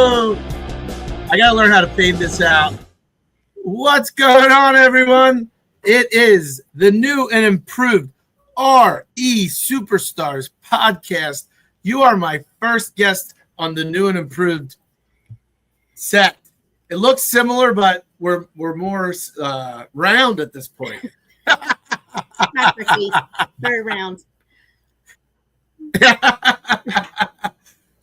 Oh, I gotta learn how to fade this out. What's going on, everyone? It is the new and improved RE Superstars podcast. You are my first guest on the new and improved set. It looks similar, but we're more round at this point. Not tricky. Very round.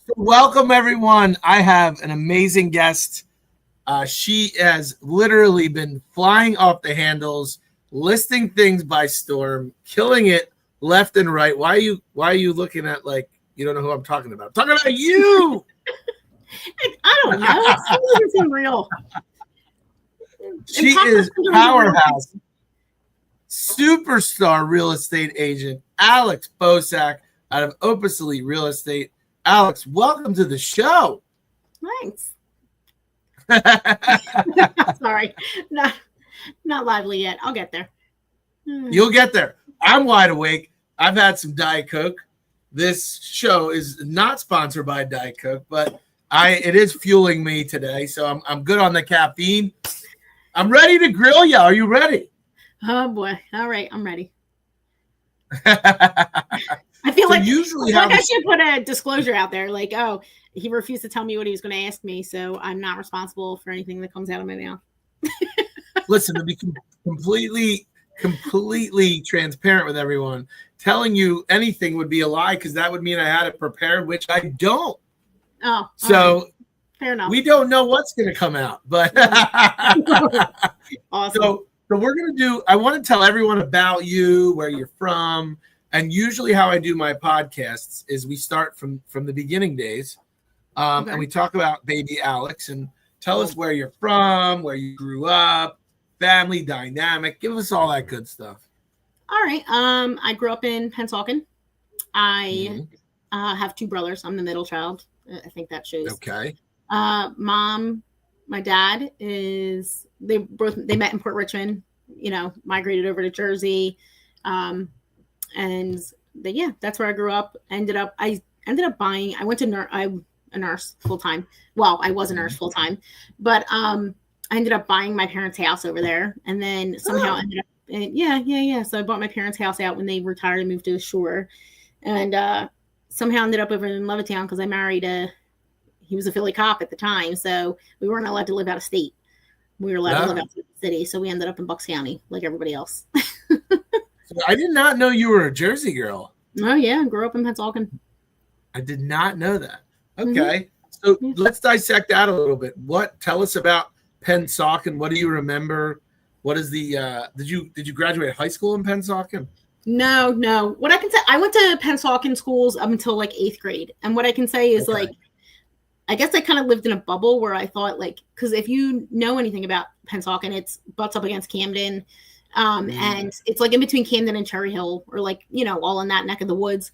So welcome, everyone. I have an amazing guest. She has literally been flying off the handles, listing things by storm, killing it left and right. Why are you looking at like you don't know who I'm talking about? I'm talking about you. I don't know. It's unreal. She is powerhouse, superstar real estate agent Alex Bosak out of Opus Elite Real Estate. Alex, welcome to the show. Thanks. Sorry, not lively yet. I'll get there. You'll get there. I'm wide awake. I've had some Diet Coke. This show is not sponsored by Diet Coke, but it is fueling me today. So I'm good on the caffeine. I'm ready to grill you. Are you ready? Oh boy! All right, I'm ready. I feel like usually I should put a disclosure out there, like, oh, he refused to tell me what he was going to ask me, so I'm not responsible for anything that comes out of my mouth. Listen, to be completely transparent with everyone, telling you anything would be a lie because that would mean I had it prepared, which I don't. Oh, so right. Fair enough. We don't know what's going to come out, but awesome. So we're going to do. I want to tell everyone about you, where you're from. And usually how I do my podcasts is we start from the beginning days and we talk about baby Alex and tell us where you're from, where you grew up, family dynamic. Give us all that good stuff. All right. I grew up in Pennsauken. I have two brothers. I'm the middle child. I think that shows. Okay. Mom, my dad they met in Port Richmond, migrated over to Jersey. And that's where I grew up. I ended up buying. I went to a nurse full time. Well, I was a nurse full time, but I ended up buying my parents' house over there, and then somehow ended up. So I bought my parents' house out when they retired and moved to the shore, and somehow ended up over in Levittown because I married he was a Philly cop at the time, so we weren't allowed to live out of state. We were allowed to live outside the city, so we ended up in Bucks County like everybody else. I did not know you were a Jersey girl. Oh, yeah. I grew up in Pennsauken. I did not know that. Okay. So let's dissect that a little bit. Tell us about Pennsauken. What do you remember? What is the did you graduate high school in Pennsauken? No. What I can say, I went to Pennsauken schools up until like 8th grade. And what I can say is like, I guess I kind of lived in a bubble where I thought like, because if you know anything about Pennsauken, it's butts up against Camden. And it's like in between Camden and Cherry Hill, or like, all in that neck of the woods.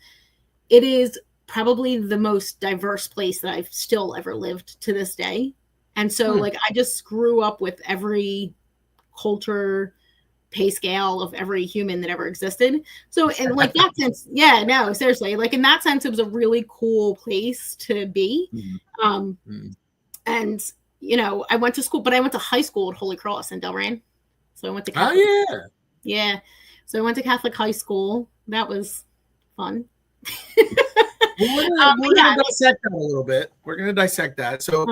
It is probably the most diverse place that I've still ever lived to this day. And so like, I just grew up with every culture, pay scale of every human that ever existed. So in like that sense, seriously, like in that sense, it was a really cool place to be. And, I went to school, but I went to high school at Holy Cross in Delran. So I went to Catholic. Oh, yeah. Yeah. So I went to Catholic high school. That was fun. We're going to dissect that a little bit. We're going to dissect that. So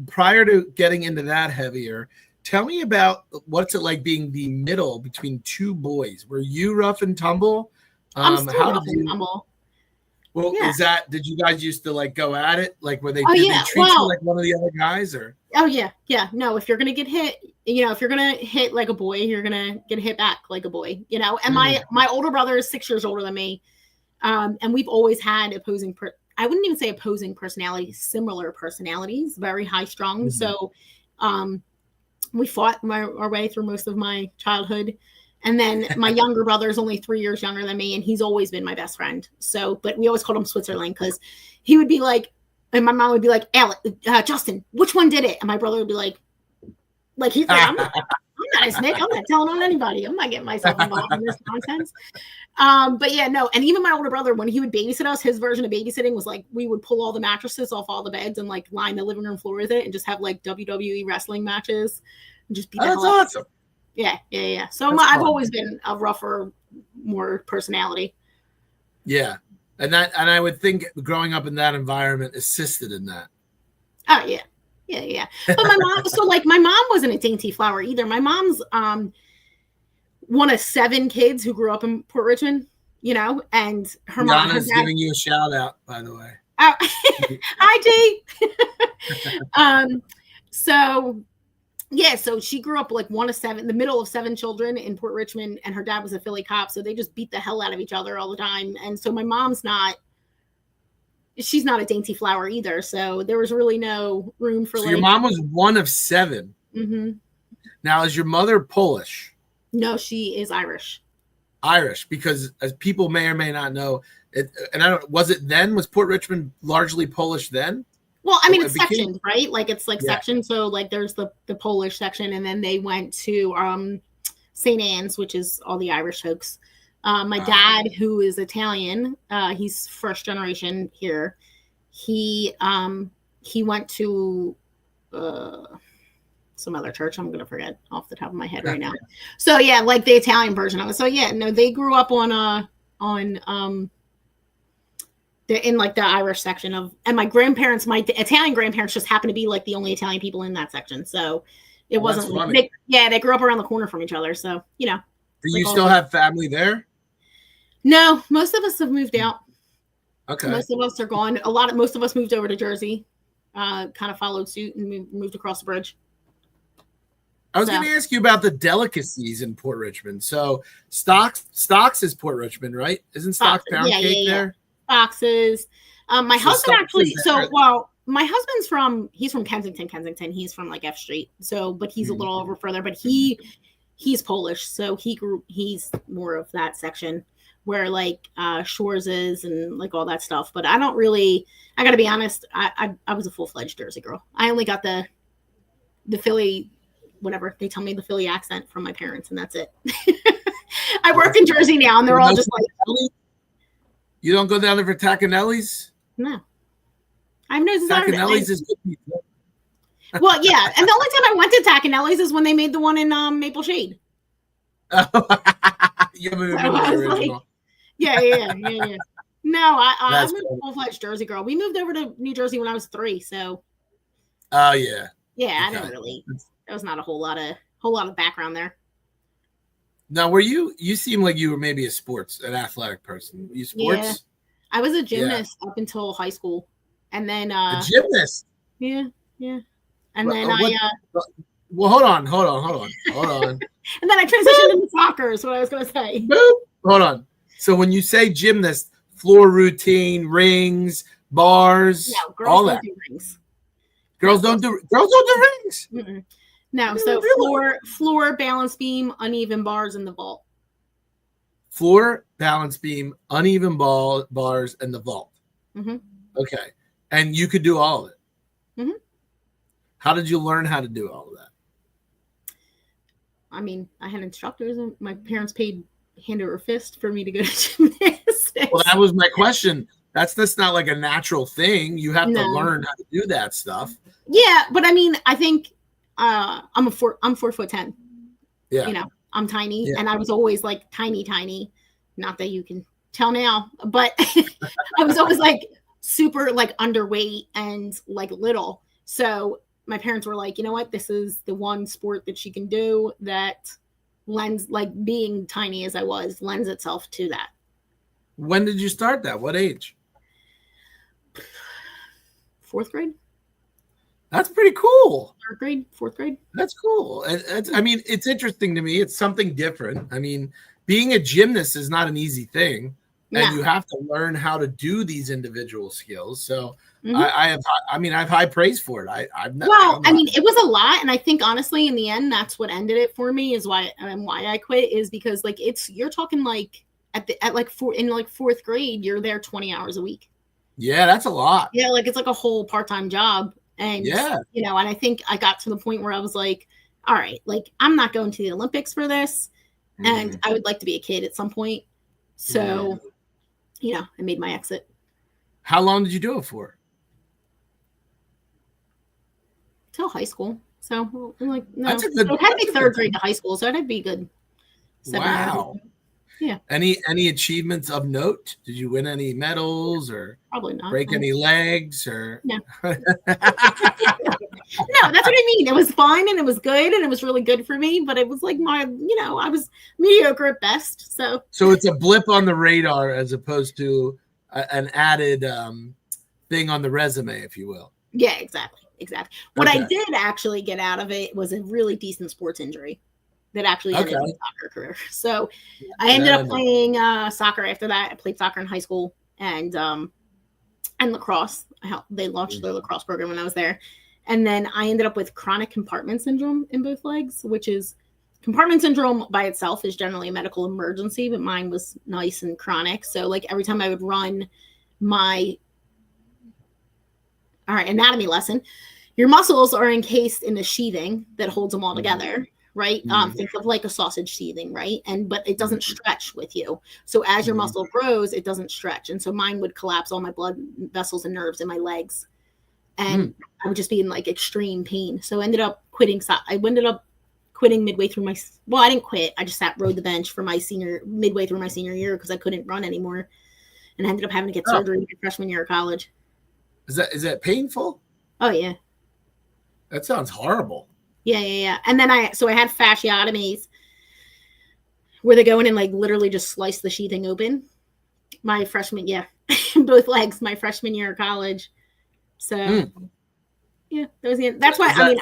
prior to getting into that heavier, tell me about what's it like being the middle between two boys. Were you rough and tumble? I'm still rough and tumble. Well, did you guys used to like go at it? Like were they, did they treat you like one of the other guys or? Oh yeah. Yeah. No, if you're going to get hit, if you're going to hit like a boy, you're going to get hit back like a boy, and my older brother is 6 years older than me. And we've always had I wouldn't even say opposing personalities, similar personalities, very high strung. So, we fought our way through most of my childhood. And then my younger brother is only 3 years younger than me, and he's always been my best friend. So, but we always called him Switzerland because he would be like, and my mom would be like, Justin, which one did it? And my brother would be like he's like, I'm not a snitch. I'm not telling on anybody. I'm not getting myself involved in this nonsense. But yeah, no. And even my older brother, when he would babysit us, his version of babysitting was like we would pull all the mattresses off all the beds and like line the living room floor with it and just have like WWE wrestling matches and just beat the hell out. Awesome. Yeah. So I've always been a rougher, more personality. Yeah. And I would think growing up in that environment assisted in that. Oh yeah. But my mom, my mom wasn't a dainty flower either. My mom's one of 7 kids who grew up in Port Richmond, and her mom. Yana's giving you a shout out, by the way. Oh, hi, G. So she grew up like one of 7, the middle of 7 children in Port Richmond, and her dad was a Philly cop, so they just beat the hell out of each other all the time. And so my mom's she's not a dainty flower either. So there was really no room for. So your mom was one of 7. Mm-hmm. Now, is your mother Polish? No, she is Irish. Irish, because as people may or may not know, was Port Richmond largely Polish then? Well, I mean, it's sectioned, right? Like it's like sectioned. So like there's the Polish section, and then they went to St. Anne's, which is all the Irish folks. My dad, who is Italian, he's first generation here. He went to some other church. I'm gonna forget off the top of my head right now. So yeah, like the Italian version of it. So yeah, no, they grew up in like the Irish section and my Italian grandparents just happened to be like the only Italian people in that section. So it wasn't like, they grew up around the corner from each other. So, Do you still have family there? No, most of us have moved out. Okay. Most of us are gone. Most of us moved over to Jersey, kind of followed suit and moved across the bridge. I was going to ask you about the delicacies in Port Richmond. So Stocks is Port Richmond, right? Isn't Stocks pound cake there? Boxes. My husband actually. My husband's he's from Kensington. He's from like F Street. So, but he's a little over further. But he's Polish, so he's more of that section where like Shores is and like all that stuff. But I don't really. I got to be honest. I was a full-fledged Jersey girl. I only got the Philly, whatever they tell me, the Philly accent from my parents, and that's it. I work in Jersey now, and they're all just like. You don't go down there for Tacanelli's? No. I have no desire. Tacanelli's is good pizza. Well, yeah. And the only time I went to Tacanelli's is when they made the one in Maple Shade. Yeah. No, I'm a full-fledged Jersey girl. We moved over to New Jersey when I was 3, so. Oh, yeah. Yeah, okay. I didn't really. There was not a whole lot of background there. Now, you seem like you were maybe an athletic person. Were you sports? Yeah. I was a gymnast up until high school. And then a gymnast? Yeah. And then well, hold on. And then I transitioned into soccer is what I was going to say. Boop. Hold on. So when you say gymnast, floor routine, rings, bars, no, all that. Do rings. Girls don't do rings. Mm-mm. No, so floor, balance beam, uneven bars, and the vault. Floor, balance beam, uneven bars, and the vault. Mm-hmm. Okay. And you could do all of it. Mm-hmm. How did you learn how to do all of that? I mean, I had instructors, and my parents paid hand over fist for me to go to gymnastics. Well, that was my question. That's not like a natural thing. You have to learn how to do that stuff. Yeah, but I mean, I think I'm 4'10". Yeah, I'm tiny, and I was always like tiny. Not that you can tell now, but I was always like super like underweight and like little. So my parents were like, you know what, this is the one sport that she can do that lends, like being tiny as I was, lends itself to that. When did you start that? What age? 4th grade. That's pretty cool. 3rd grade, 4th grade. That's cool. I mean, it's interesting to me. It's something different. I mean, being a gymnast is not an easy thing, and you have to learn how to do these individual skills. So I have high praise for it. I mean, it was a lot, and I think honestly, in the end, that's what ended it for me. Is why I quit is because like you're talking like in 4th grade, you're there 20 hours a week. Yeah, that's a lot. Yeah, like it's like a whole part-time job. And, and I think I got to the point where I was like, all right, like I'm not going to the Olympics for this. And I would like to be a kid at some point. So, I made my exit. How long did you do it for? Till high school. So, like, no. That's a good, so it had to be third grade to high school. So it'd be good. Wow. Yeah. Any achievements of note? Did you win any medals or probably not break any legs or? No. No, that's what I mean. It was fun and it was good and it was really good for me, but it was like I was mediocre at best. So it's a blip on the radar as opposed to an added thing on the resume, if you will. Yeah, exactly. What I did actually get out of it was a really decent sports injury that actually ended my soccer career. So I ended up playing soccer after that. I played soccer in high school and lacrosse. They launched their lacrosse program when I was there. And then I ended up with chronic compartment syndrome in both legs, which is compartment syndrome by itself is generally a medical emergency, but mine was nice and chronic. So like every time I would run anatomy lesson, your muscles are encased in a sheathing that holds them all together, right? Think of like a sausage sheathing, right? But it doesn't stretch with you. So as your muscle grows, it doesn't stretch. And so mine would collapse all my blood vessels and nerves in my legs. And I would just be in like extreme pain. So I ended up quitting. I ended up quitting midway through I didn't quit. I just rode the bench for midway through my senior year because I couldn't run anymore. And I ended up having to get surgery my freshman year of college. Is that painful? Oh yeah. That sounds horrible. Yeah. And then I had fasciotomies where they go in and like literally just slice the sheathing open. My freshman, both legs, my freshman year of college. So yeah, that's why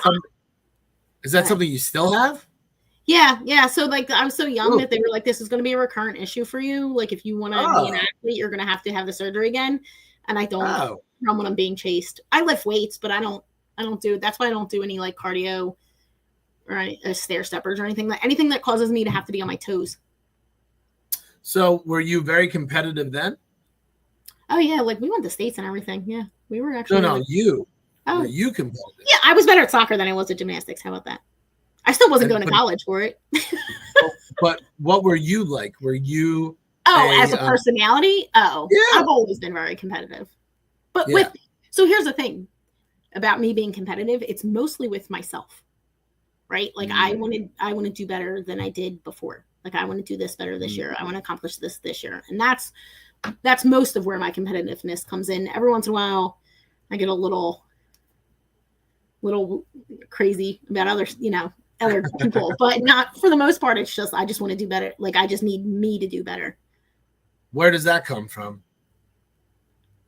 is that something you still have? Yeah. So like I was so young that they were like, this is going to be a recurrent issue for you. Like if you want to be an athlete, you're going to have the surgery again. And I don't run when I'm being chased. I lift weights, but I don't do it. That's why I don't do any like cardio or stair steppers or anything that causes me to have to be on my toes. So were you very competitive then? Oh yeah. Like we went to states and everything. Yeah. We were actually. No, you. Oh. Were you competitive? Yeah. I was better at soccer than I was at gymnastics. How about that? I still wasn't going to college for it. But what were you like? Were you? As a personality? Yeah. I've always been very competitive. But so here's the thing about me being competitive. It's mostly with myself, right? Like I want to do better than I did before. Like I want to do this better this year. I want to accomplish this year. And that's most of where my competitiveness comes in. Every once in a while, I get a little crazy about other people, but not for the most part. It's just, I just want to do better. Like I just need me to do better. Where does that come from?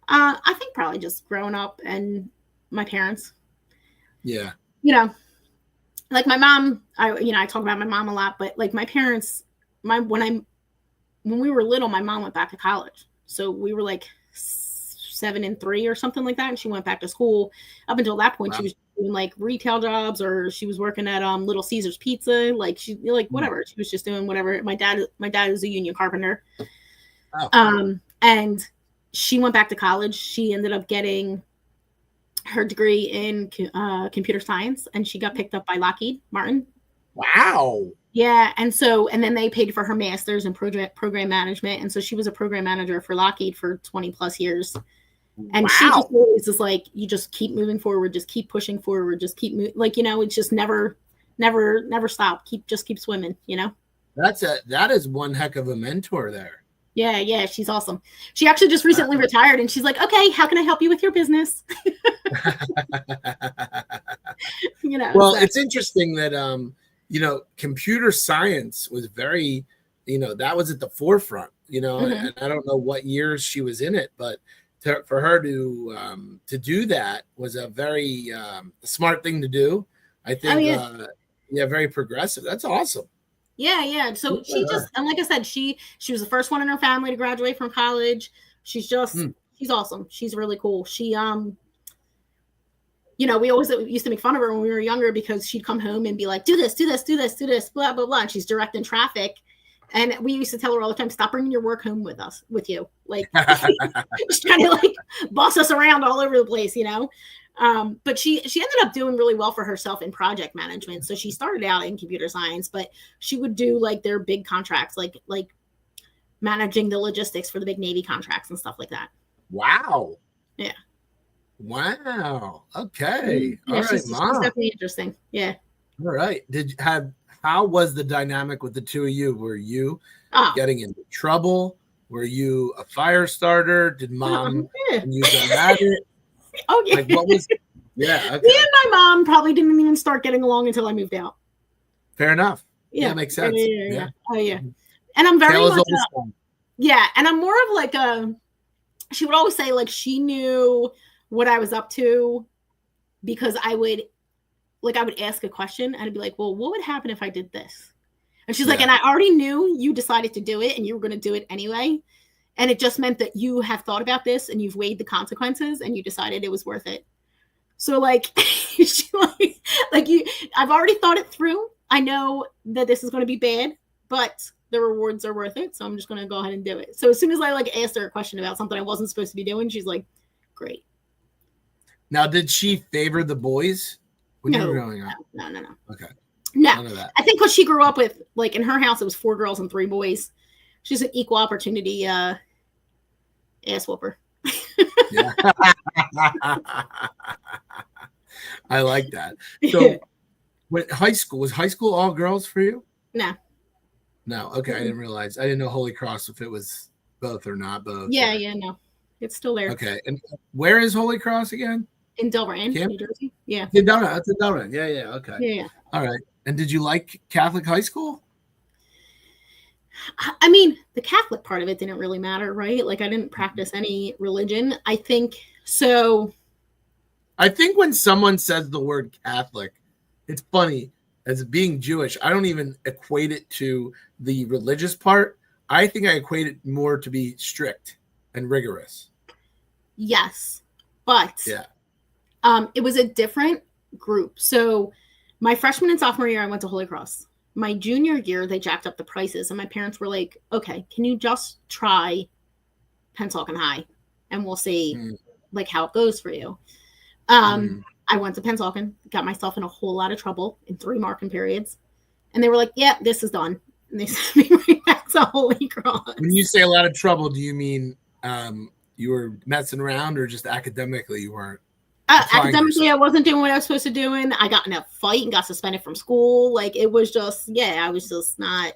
I think probably just growing up and my parents. Yeah. Like my mom, I talk about my mom a lot, but like my parents, when we were little, my mom went back to college. So we were like 7 and 3 or something like that. And she went back to school. Up until that point, she was doing like retail jobs, or she was working at Little Caesars Pizza. Like whatever. She was just doing whatever. My dad is a union carpenter. Oh. And she went back to college. She ended up getting her degree in computer science, and she got picked up by Lockheed Martin. Wow. Yeah. And then they paid for her master's in program management. And so she was a program manager for Lockheed for 20 plus years. And she just always is like, you just keep moving forward, just keep pushing forward, just keep moving. Like, it's just never stop. Just keep swimming, That is one heck of a mentor there. Yeah, she's awesome. She actually just recently retired, and she's like, okay, how can I help you with your business? Well, it's interesting that, computer science was very, that was at the forefront, and I don't know what years she was in it, but for her to do that was a very smart thing to do. I think, very progressive. That's awesome. Yeah. So she just, and like I said, she was the first one in her family to graduate from college. She's just, she's awesome. She's really cool. She, we always used to make fun of her when we were younger because she'd come home and be like, do this, blah, blah, blah. And she's directing traffic. And we used to tell her all the time, stop bringing your work home with you. Like, just trying to like boss us around all over the place, But she ended up doing really well for herself in project management. So she started out in computer science, but she would do like their big contracts, like managing the logistics for the big Navy contracts and stuff like that. Wow. Yeah. Wow. Okay. Yeah, All right, she's Mom. definitely interesting. Yeah. All right. How was the dynamic with the two of you? Were you getting into trouble? Were you a fire starter? Did Mom and you go at it? Oh yeah. Like what was? Yeah. Okay. Me and my mom probably didn't even start getting along until I moved out. Fair enough. Yeah, that makes sense. Yeah. Oh yeah. And I'm very much yeah, and I'm more of like a. She would always say like she knew what I was up to because I would ask a question and I'd be like, well, what would happen if I did this? And she's like, and I already knew you decided to do it and you were going to do it anyway. And it just meant that you have thought about this and you've weighed the consequences and you decided it was worth it. So like, I've already thought it through. I know that this is going to be bad, but the rewards are worth it. So I'm just going to go ahead and do it. So as soon as I like asked her a question about something I wasn't supposed to be doing, she's like, great. Now, did she favor the boys when you were growing up? No. Okay. No, none of that. I think what she grew up with, like in her house, it was 4 girls and 3 boys. She's an equal opportunity ass whooper. Yeah. I like that. So, was high school all girls for you? No. Okay. I didn't realize. I didn't know Holy Cross if it was both or not both. Yeah, no. It's still there. Okay. And where is Holy Cross again? In Delran, New Jersey. Yeah. In Delran. It's in Delran. Yeah. Okay. Yeah. All right. And did you like Catholic high school? I mean, the Catholic part of it didn't really matter, right? Like I didn't practice any religion. I think so. I think when someone says the word Catholic, it's funny. As being Jewish, I don't even equate it to the religious part. I think I equate it more to be strict and rigorous. Yes, but yeah, it was a different group. So my freshman and sophomore year, I went to Holy Cross. My junior year, they jacked up the prices, and my parents were like, "Okay, can you just try Pennsauken High, and we'll see like how it goes for you." I went to Pennsauken, got myself in a whole lot of trouble in 3 marking periods, and they were like, "Yeah, this is done." And they sent me right back to Holy Cross. When you say a lot of trouble, do you mean you were messing around, or just academically you weren't? Academically, I wasn't doing what I was supposed to do, and I got in a fight and got suspended from school. Like it was just, I was just not.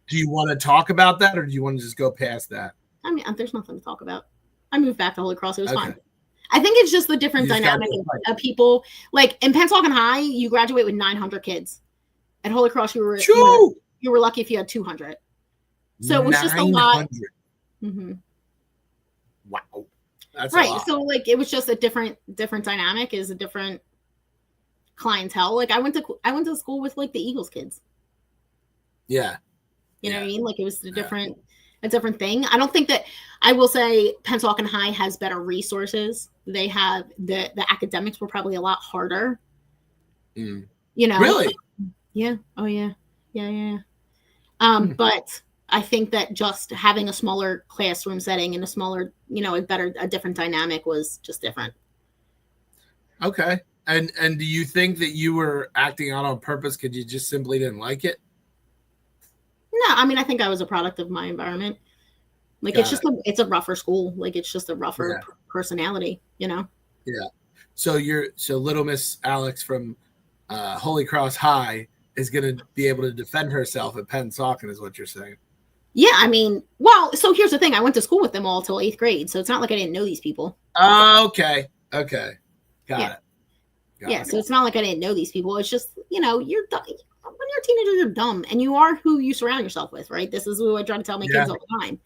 Do you want to talk about that, or do you want to just go past that? I mean, there's nothing to talk about. I moved back to Holy Cross. It was fine. I think it's just the different dynamic of people. Like in Pennsauken High, you graduate with 900 kids. At Holy Cross, you were lucky if you had 200. So it was just a lot. Mm-hmm. Wow. That's right. So like it was just a different dynamic, is a different clientele. Like I went to school with like the Eagles kids. Yeah. You know what I mean? Like it was a different thing. I don't think that I will say Pennsauken High has better resources. They have the academics were probably a lot harder. You know? Really? Yeah. Oh yeah. Yeah. But I think that just having a smaller classroom setting and a smaller, a different dynamic was just different. Okay. And do you think that you were acting out on purpose because you just simply didn't like it? No, I mean, I think I was a product of my environment. Like it's a rougher school. Like it's just a rougher personality, Yeah. So little Miss Alex from Holy Cross High is going to be able to defend herself at Pennsauken, is what you're saying. Yeah, I mean, well, so here's the thing. I went to school with them all till 8th grade, so it's not like I didn't know these people. Okay. Got it. So it's not like I didn't know these people. It's just, you're dumb. When you're a teenager, you're dumb, and you are who you surround yourself with, right? This is what I try to tell my kids all the time.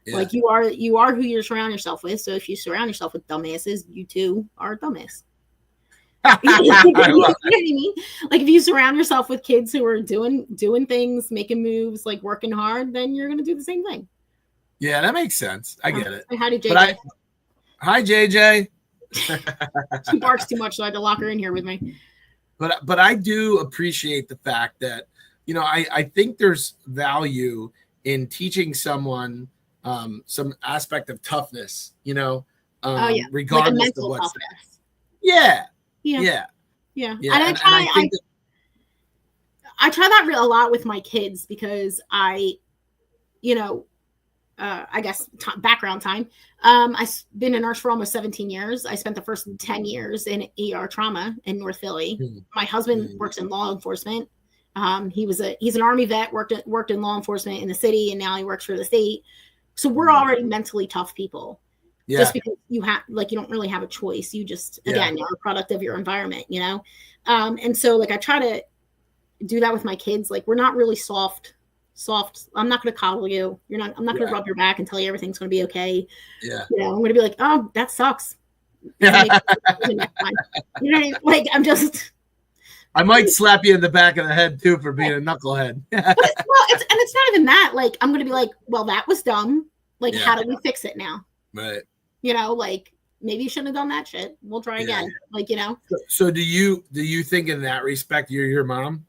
Yeah. Like you are who you surround yourself with. So if you surround yourself with dumbasses, you too are a dumbass. You know what I mean? Like if you surround yourself with kids who are doing things, making moves, like working hard, then you're gonna do the same thing. Yeah, that makes sense. I get it. How did JJ? Hi JJ. She barks too much, so I had to lock her in here with me. But I do appreciate the fact that I think there's value in teaching someone some aspect of toughness. Regardless like a mental of what's toughness. Yeah. Yeah. Yeah. Yeah. Yeah. And I think I try that a lot with my kids because you know, I guess background time. I've been a nurse for almost 17 years. I spent the first 10 years in ER trauma in North Philly. My husband works in law enforcement. He's an Army vet, worked in law enforcement in the city, and now he works for the state. So we're already mentally tough people. Yeah. Just because you don't really have a choice. You just, again, you're a product of your environment, you know? And so like, I try to do that with my kids. Like, we're not really soft. I'm not going to coddle you. I'm not going to rub your back and tell you everything's going to be okay. Yeah. You know, I'm going to be like, oh, that sucks. You know what I mean? Like, I might slap you in the back of the head too for being a knucklehead. It's not even that. Like, I'm going to be like, well, that was dumb. Like, how do we fix it now? Right. You know, like, maybe you shouldn't have done that shit. We'll try again. Like, you know. So do you think in that respect you're your mom?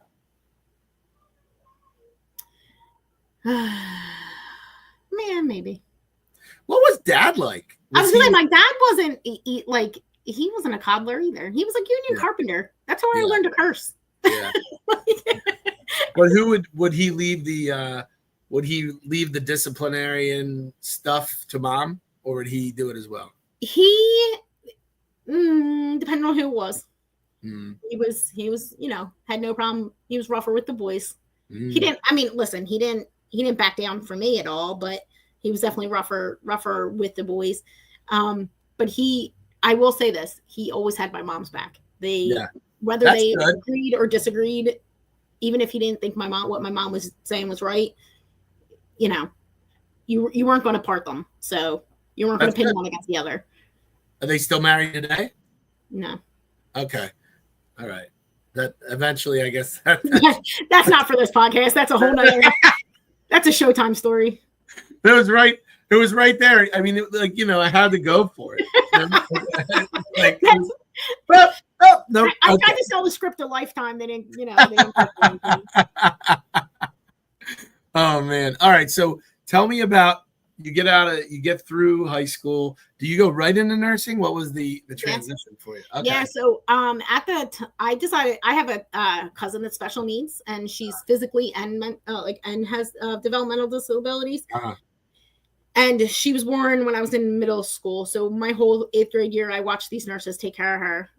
Man, maybe. What was Dad like? I was like, my dad wasn't like, he wasn't a cobbler either. He was a union carpenter. That's how I learned to curse. Yeah. But who would he leave the disciplinarian stuff to mom, or would he do it as well? He depending on who it was. He was, you know, had no problem. He was rougher with the boys. He didn't, I mean, listen, he didn't back down for me at all, but he was definitely rougher with the boys. But I will say this, he always had my mom's back. Whether they agreed or disagreed, even if he didn't think what my mom was saying was right, you know, you weren't going to part them. So you weren't going to pin one against the other. Are they still married today? No. Okay. All right. That eventually, I guess. That's not for this podcast. That's a whole nother. That's a Showtime story. It was right there. I mean, like, you know, I had to go for it. Like, no. I tried to sell the script to Lifetime. They didn't, you know. Oh man! All right. So tell me about you get through high school. Do you go right into nursing? What was the transition for you? Okay. Yeah. So I decided I have a cousin that's special needs, and she's physically and has developmental disabilities. And she was born when I was in middle school. So my whole 8th grade year, I watched these nurses take care of her.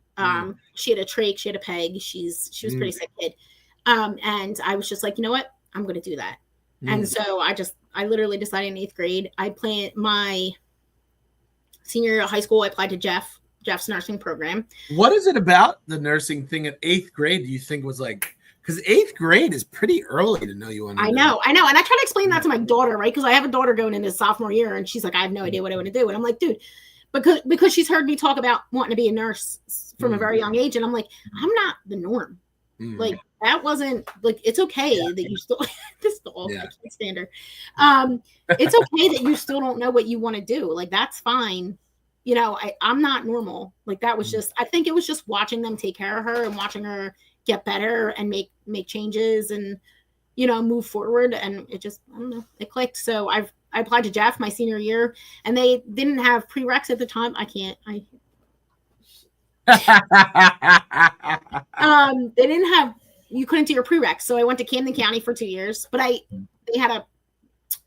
She had a trach, she had a peg. She was pretty sick kid. And I was just like, you know what? I'm going to do that. And so I literally decided in 8th grade, I planned my senior year of high school. I applied to Jeff's nursing program. What is it about the nursing thing at 8th grade do you think was like, because 8th grade is pretty early to know you want to I know. And I try to explain that to my daughter, right? Because I have a daughter going into sophomore year, and she's like, I have no idea what I want to do. And I'm like, dude, because she's heard me talk about wanting to be a nurse from a very young age. And I'm like, I'm not the norm. Like, that wasn't, like, it's okay that you still, this dog, I can't stand her. It's okay that you still don't know what you want to do. Like, that's fine. You know, I'm not normal. Like, that was just, I think it was just watching them take care of her and watching her get better and make changes and, you know, move forward. And it just, I don't know, it clicked. So I applied to Jeff my senior year, and they didn't have prereqs at the time. They didn't have, you couldn't do your prereqs. So I went to Camden County for 2 years, but they had a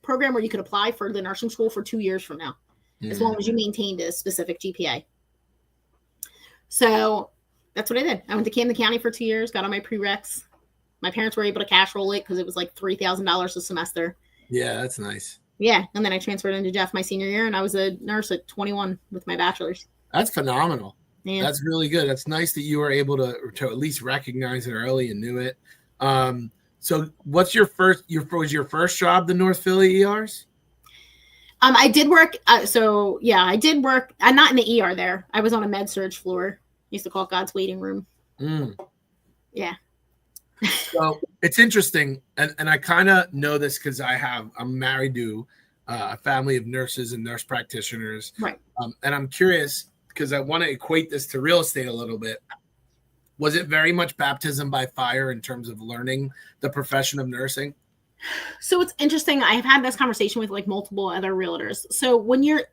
program where you could apply for the nursing school for 2 years from now, as long as you maintained a specific GPA. So that's what I did. I went to Camden County for 2 years, got on my prereqs. My parents were able to cash roll it because it was like $3,000 a semester. Yeah, that's nice. Yeah. And then I transferred into Jeff my senior year, and I was a nurse at 21 with my bachelor's. That's phenomenal. Yeah. That's really good. That's nice that you were able to at least recognize it early and knew it. So what's your first job, the North Philly ERs? I did work. I did work. I'm not in the ER there. I was on a med surge floor. Used to call it God's waiting room. Yeah. So it's interesting. And I kind of know this because I'm married to a family of nurses and nurse practitioners. Right. And I'm curious because I want to equate this to real estate a little bit. Was it very much baptism by fire in terms of learning the profession of nursing? So it's interesting. I've had this conversation with like multiple other realtors. So when you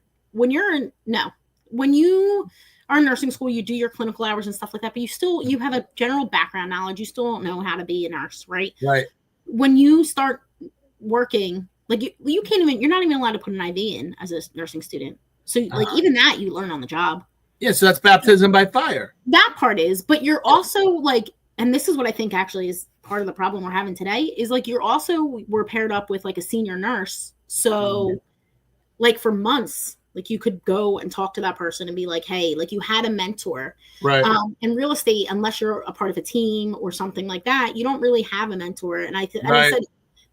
are in nursing school, you do your clinical hours and stuff like that, but you have a general background knowledge. You still don't know how to be a nurse, right? Right. When you start working, like you can't even, you're not even allowed to put an IV in as a nursing student. So like even that you learn on the job. Yeah. So that's baptism by fire. That part is, but you're also like, and this is what I think actually is part of the problem we're having today is like, we're paired up with like a senior nurse. So like for months, like you could go and talk to that person and be like, hey, like you had a mentor. Right. In real estate, unless you're a part of a team or something like that, you don't really have a mentor. And I said,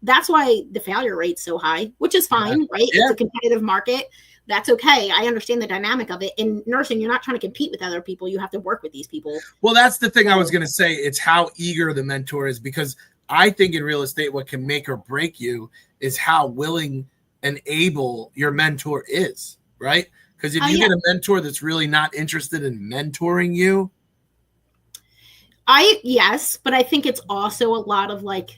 that's why the failure rate's so high, which is fine, right? Yeah. It's a competitive market. That's okay. I understand the dynamic of it. In nursing, you're not trying to compete with other people. You have to work with these people. Well, that's the thing I was going to say. It's how eager the mentor is, because I think in real estate, what can make or break you is how willing and able your mentor is, right? Because if you get a mentor that's really not interested in mentoring you. Yes, but I think it's also a lot of like,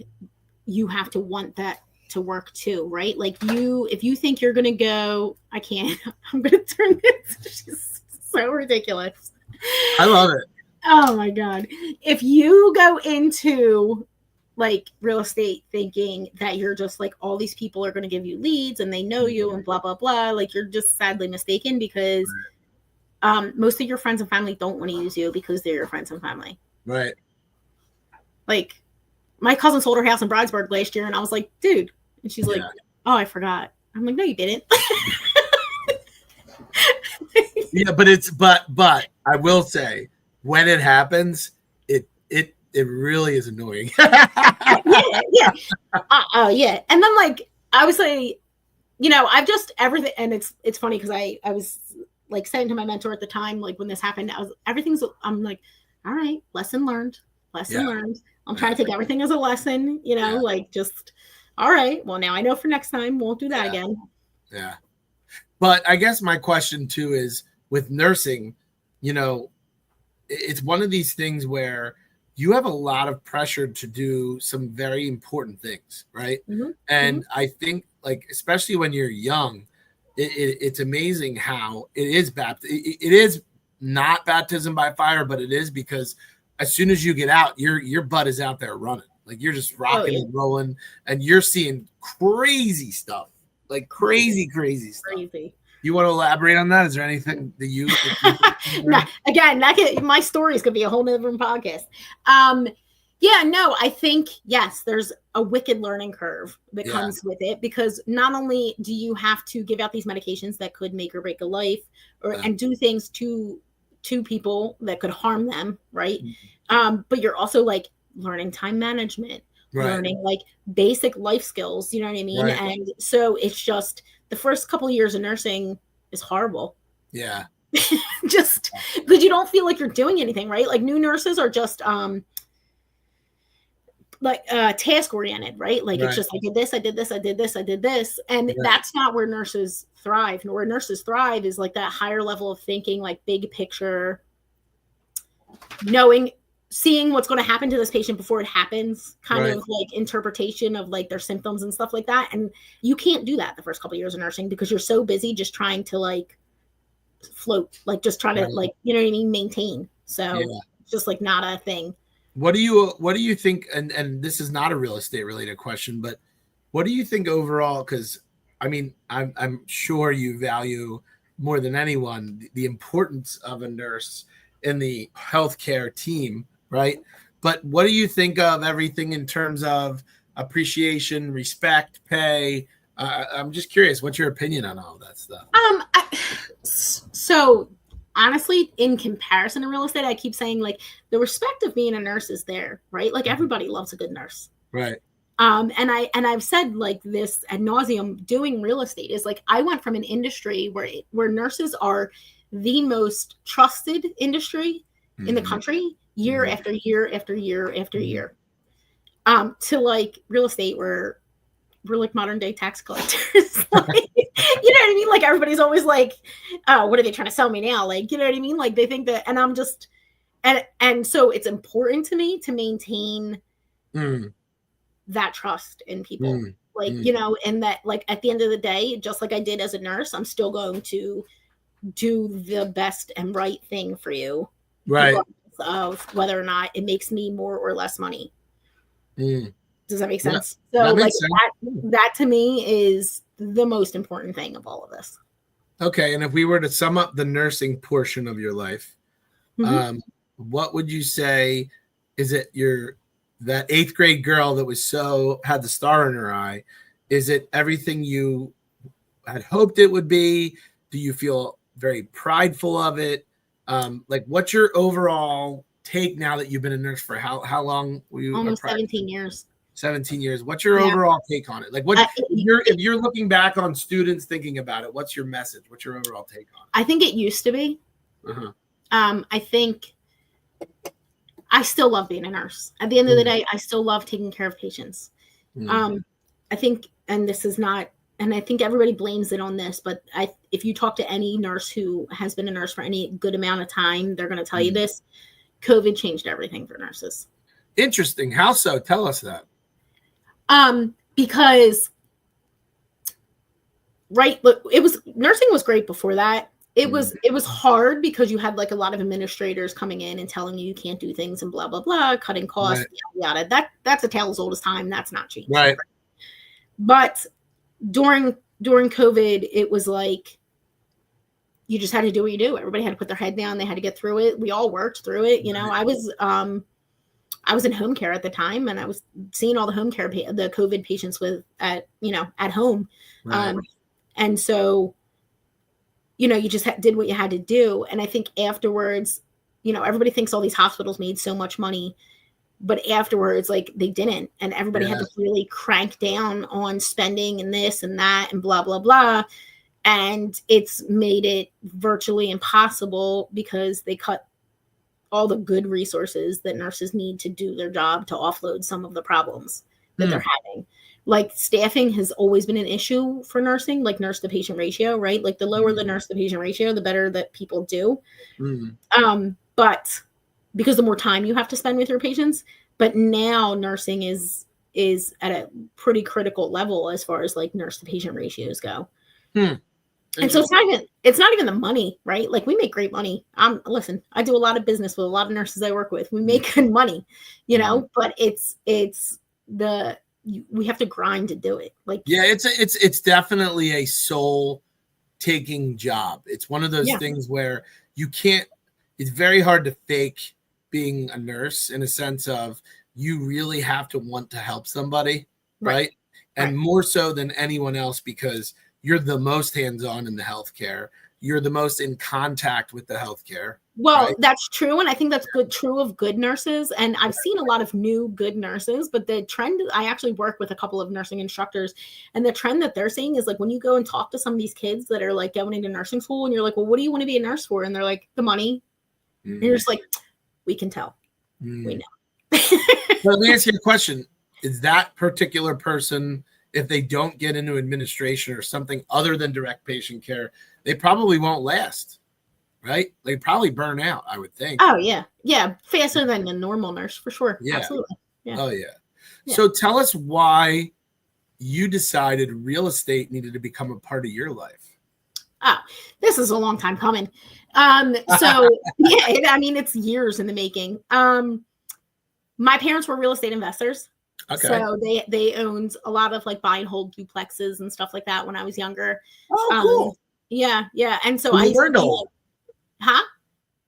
you have to want that to work too, right? Like if you think you're going to go, I can't, I'm going to turn this. She's so ridiculous. I love it. Oh my God. If you go into like real estate thinking that you're just like, all these people are going to give you leads and they know you and blah, blah, blah. Like you're just sadly mistaken, because most of your friends and family don't want to use you because they're your friends and family. Right. Like my cousin sold her house in Bridesburg last year and I was like, dude. And she's like, oh, I forgot. I'm like, no, you didn't. Yeah, but I will say, when it happens, it really is annoying. Yeah. Yeah. And then like I would say, I've just everything, and it's funny because I was like saying to my mentor at the time, like when this happened, I'm like, all right, lesson learned. I'm trying to take everything as a lesson, like just, all right, well, now I know for next time, won't do that again. Yeah. But I guess my question too is with nursing, it's one of these things where you have a lot of pressure to do some very important things, right? Mm-hmm. And I think, like, especially when you're young, it's amazing how it is it is not baptism by fire, but it is, because as soon as you get out, your butt is out there running. Like you're just rocking and rolling, and you're seeing crazy stuff, like crazy stuff. Crazy. You want to elaborate on that? Is there anything that you? No, again, my stories could be a whole different podcast. I think yes, there's a wicked learning curve that comes with it, because not only do you have to give out these medications that could make or break a life, and do things to people that could harm them, right? But you're also like learning time management, learning like basic life skills, you know what I mean? Right. And so it's just the first couple of years of nursing is horrible. Yeah. Just because you don't feel like you're doing anything, right? Like new nurses are just task oriented, right? Like it's just I did this, and that's not where nurses thrive. Where nurses thrive is like that higher level of thinking, like big picture, seeing what's going to happen to this patient before it happens, kind of like interpretation of like their symptoms and stuff like that. And you can't do that the first couple of years of nursing because you're so busy just trying to like float, like just trying to like, you know what I mean, maintain. So it's just like not a thing. What do you think? And this is not a real estate related question, but what do you think overall? Because I mean, I'm sure you value more than anyone the importance of a nurse in the healthcare team, right? But what do you think of everything in terms of appreciation, respect, pay? I'm just curious, what's your opinion on all that stuff? So honestly, in comparison to real estate, I keep saying like the respect of being a nurse is there, right? Like everybody loves a good nurse, right? And I've said like this ad nauseum doing real estate is like I went from an industry where nurses are the most trusted industry in the country year after year after year after year, to like real estate where we're like modern day tax collectors. Like, you know what I mean? Like everybody's always like, oh, what are they trying to sell me now? Like, you know what I mean? Like they think that, and I'm just, and so it's important to me to maintain that trust in people. Like, you know, and that like at the end of the day, just like I did as a nurse, I'm still going to do the best and right thing for you, Right. regardless of whether or not it makes me more or less money. Mm. Does that make Yeah, sense? So that like makes sense. that to me is the most important thing of all of this. Okay, and if we were to sum up the nursing portion of your life, Mhm. what would you say? Is it that 8th grade girl that was had the star in her eye? Is it everything you had hoped it would be? Do you feel very prideful of it? Like, what's your overall take now that you've been a nurse for how long were you? Almost 17 years. 17 years. What's your Yeah. overall take on it? Like, if you're looking back on students thinking about it, what's your message? What's your overall take on it? I think it used to be. Uh-huh. I think I still love being a nurse. At the end of the day, I still love taking care of patients. I think, and this is not, and I think everybody blames it on this, but if you talk to any nurse who has been a nurse for any good amount of time, they're going to tell you this. COVID changed everything for nurses. Interesting. How so? Tell us that. Because nursing was great before that. It was hard because you had like a lot of administrators coming in and telling you can't do things and blah blah blah, cutting costs, yada yada. That's a tale as old as time. That's not changed. Right. But during COVID, it was like you just had to do what you do. Everybody had to put their head down. They had to get through it. We all worked through it. You know, I was in home care at the time, and I was seeing all the home care, the COVID patients at home. Right. And so, you know, you just did what you had to do. And I think afterwards, you know, everybody thinks all these hospitals made so much money, but afterwards, like, they didn't. And everybody had to really crank down on spending and this and that and blah, blah, blah. And it's made it virtually impossible because they cut all the good resources that nurses need to do their job to offload some of the problems that they're having. Like, staffing has always been an issue for nursing, like nurse to patient ratio, right? Like, the lower the nurse to patient ratio, the better that people do. But because the more time you have to spend with your patients, but now nursing is at a pretty critical level as far as like nurse to patient ratios go. And so it's not even the money, right? Like, we make great money. Listen, I do a lot of business with a lot of nurses I work with. We make good money, you know, but we have to grind to do it. Like, yeah, it's definitely a soul taking job. It's one of those things where it's very hard to fake being a nurse, in a sense of you really have to want to help somebody, right? And more so than anyone else, because you're the most hands-on in the healthcare. You're the most in contact with the healthcare. Well, right? That's true. And I think that's true of good nurses. And I've seen a lot of new good nurses, but the trend, I actually work with a couple of nursing instructors, and the trend that they're seeing is like, when you go and talk to some of these kids that are like going into nursing school, and you're like, well, what do you want to be a nurse for? And they're like, the money. And you're just like, we can tell. We know. So let me ask you a question. Is that particular person, if they don't get into administration or something other than direct patient care, they probably won't last, right? They probably burn out, I would think. Oh, yeah. Yeah. Faster than a normal nurse, for sure. Yeah. Absolutely. Yeah. Oh, yeah. So tell us why you decided real estate needed to become a part of your life. Oh, this is a long time coming. So yeah, I mean, it's years in the making. My parents were real estate investors. Okay. So they owned a lot of like buy and hold duplexes and stuff like that when I was younger. Oh, cool. Yeah. And so I learned a lot. Huh?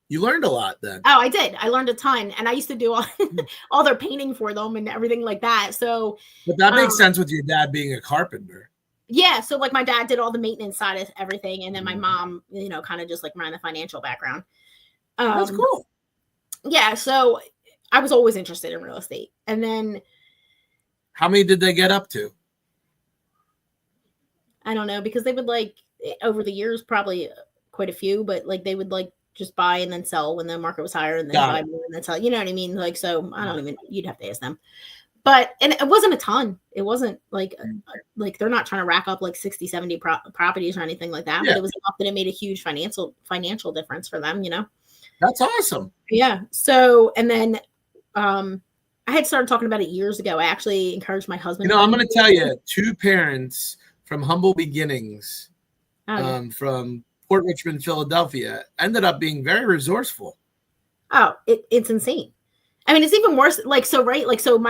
You learned a lot then. Oh, I did. I learned a ton, and I used to do all their painting for them and everything like that. So, but that makes sense with your dad being a carpenter. Yeah. So like my dad did all the maintenance side of everything, and then my mom, you know, kind of just like ran the financial background. That's cool. Yeah. So I was always interested in real estate, and then. How many did they get up to? I don't know, because they would like over the years, probably quite a few, but like they would like just buy and then sell when the market was higher, and then buy more and then sell. You know what I mean? Like, so I don't even, you'd have to ask them. But, and it wasn't a ton. It wasn't like they're not trying to rack up like 60, 70 properties or anything like that. Yeah. But it was enough that it made a huge financial difference for them, you know? That's awesome. Yeah. So, and then, I had started talking about it years ago. I actually encouraged my husband. You know, I'm going to tell you, two parents from humble beginnings, from Port Richmond, Philadelphia, ended up being very resourceful. Oh, it's insane. I mean, it's even worse. Like, so, right? Like, so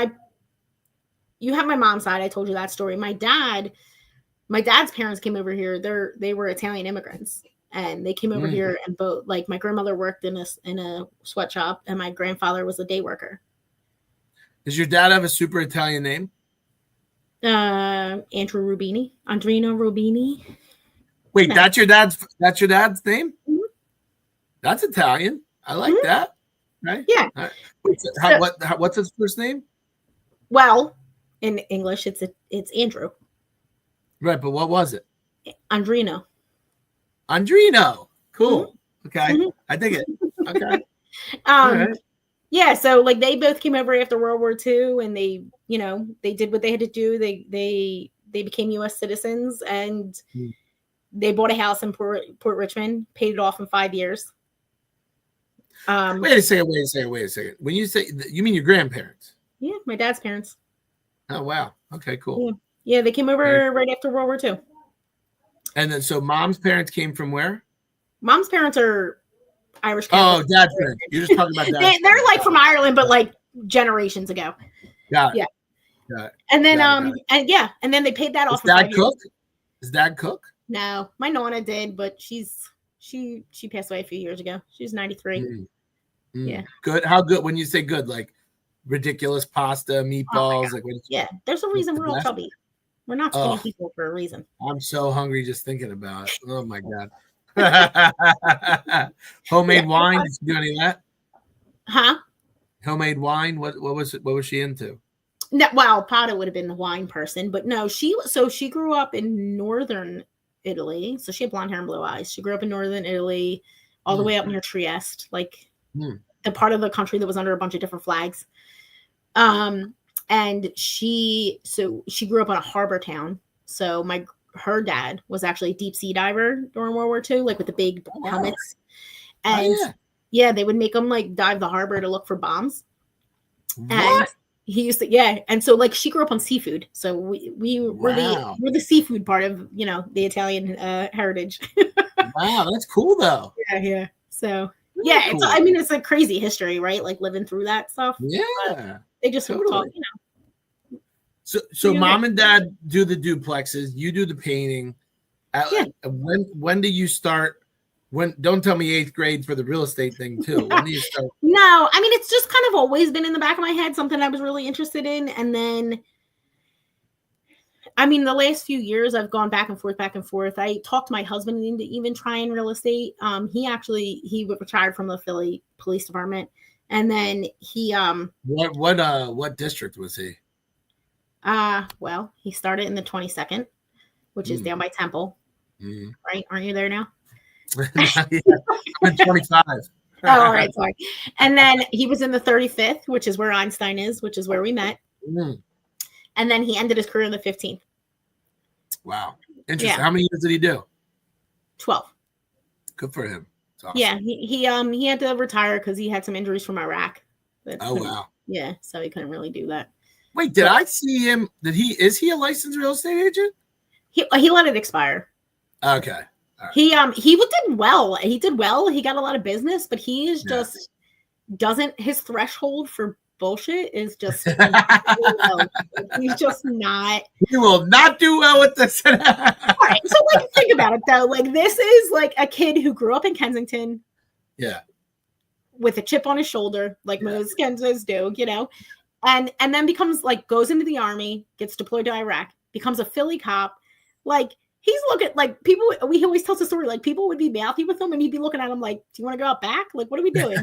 you have my mom's side. I told you that story. My dad's parents came over here. They were Italian immigrants, and they came over here, and both, like, my grandmother worked in a sweatshop, and my grandfather was a day worker. Does your dad have a super Italian name? Andrew Rubini, Andrino Rubini. Wait, that's your dad's name? Mm-hmm. That's Italian. I like that. Right? Yeah. Right. Wait, what's his first name? Well, in English, it's Andrew. Right, but what was it? Andrino. Cool. Okay. I dig it. Okay. Right. Yeah, so like they both came over after World War II, and they did what they had to do. They became U.S. citizens, and they bought a house in Port Richmond, paid it off in 5 years. Wait a second. When you say, you mean your grandparents? Yeah, my dad's parents. Oh, wow. Okay, cool. Yeah, they came over right after World War II. And then, so mom's parents came from where? Mom's parents are Irish Catholic. Oh, dad's parents. You're just talking about dad's they're like from Ireland, but like generations ago. Got it. Yeah. Got it. And then and then they paid that off. Does dad cook? No, my nonna did, but she passed away a few years ago. She's 93. Yeah. Good. How good? When you say good, like ridiculous pasta, meatballs, there's a reason we're all chubby. We're not skinny people for a reason. I'm so hungry just thinking about it. Oh my god. Homemade wine? Did you do any of that? Huh? Homemade wine? What was she into? No, well, Pata would have been the wine person, but no, she grew up in northern Italy. So she had blonde hair and blue eyes. She grew up in northern Italy, all the way up near Trieste, like the part of the country that was under a bunch of different flags. And she grew up on a harbor town. So her dad was actually a deep sea diver during World War II, like with the big helmets. And they would make them like dive the harbor to look for bombs. What? And he used to, and so like she grew up on seafood. So we're the seafood part of the Italian heritage. Wow, that's cool though. Yeah. So really cool. it's a crazy history, right? Like living through that stuff. Yeah. But they just talk, So mom and dad do the duplexes, you do the painting. When do you start? Don't tell me 8th grade for the real estate thing too. When do you start? No, I mean it's just kind of always been in the back of my head, something I was really interested in. And then the last few years I've gone back and forth. I talked my husband into even trying real estate. He retired from the Philly Police Department. And then he what district was he? Well, he started in the 22nd, which is down by Temple. Right? Aren't you there now? I'm 25. All right, sorry. And then he was in the 35th, which is where Einstein is, which is where we met. And then he ended his career in the 15th. Wow. Interesting. Yeah. How many years did he do? 12. Good for him. Awesome. Yeah, he had to retire because he had some injuries from Iraq. Wow. Yeah, so he couldn't really do that. Wait, did I see him? Is he a licensed real estate agent? He let it expire. Okay. Right. He did well. He did well. He got a lot of business, but he is just his threshold for bullshit is just he's just not. He will not do well with this. All right, so like think about it though. Like this is like a kid who grew up in Kensington. Yeah. With a chip on his shoulder, like most Kensingtons do, and then becomes like goes into the army, gets deployed to Iraq, becomes a Philly cop, like. He's looking like people. He always tells the story like people would be mouthy with him, and he'd be looking at him like, "Do you want to go out back? Like, what are we doing?"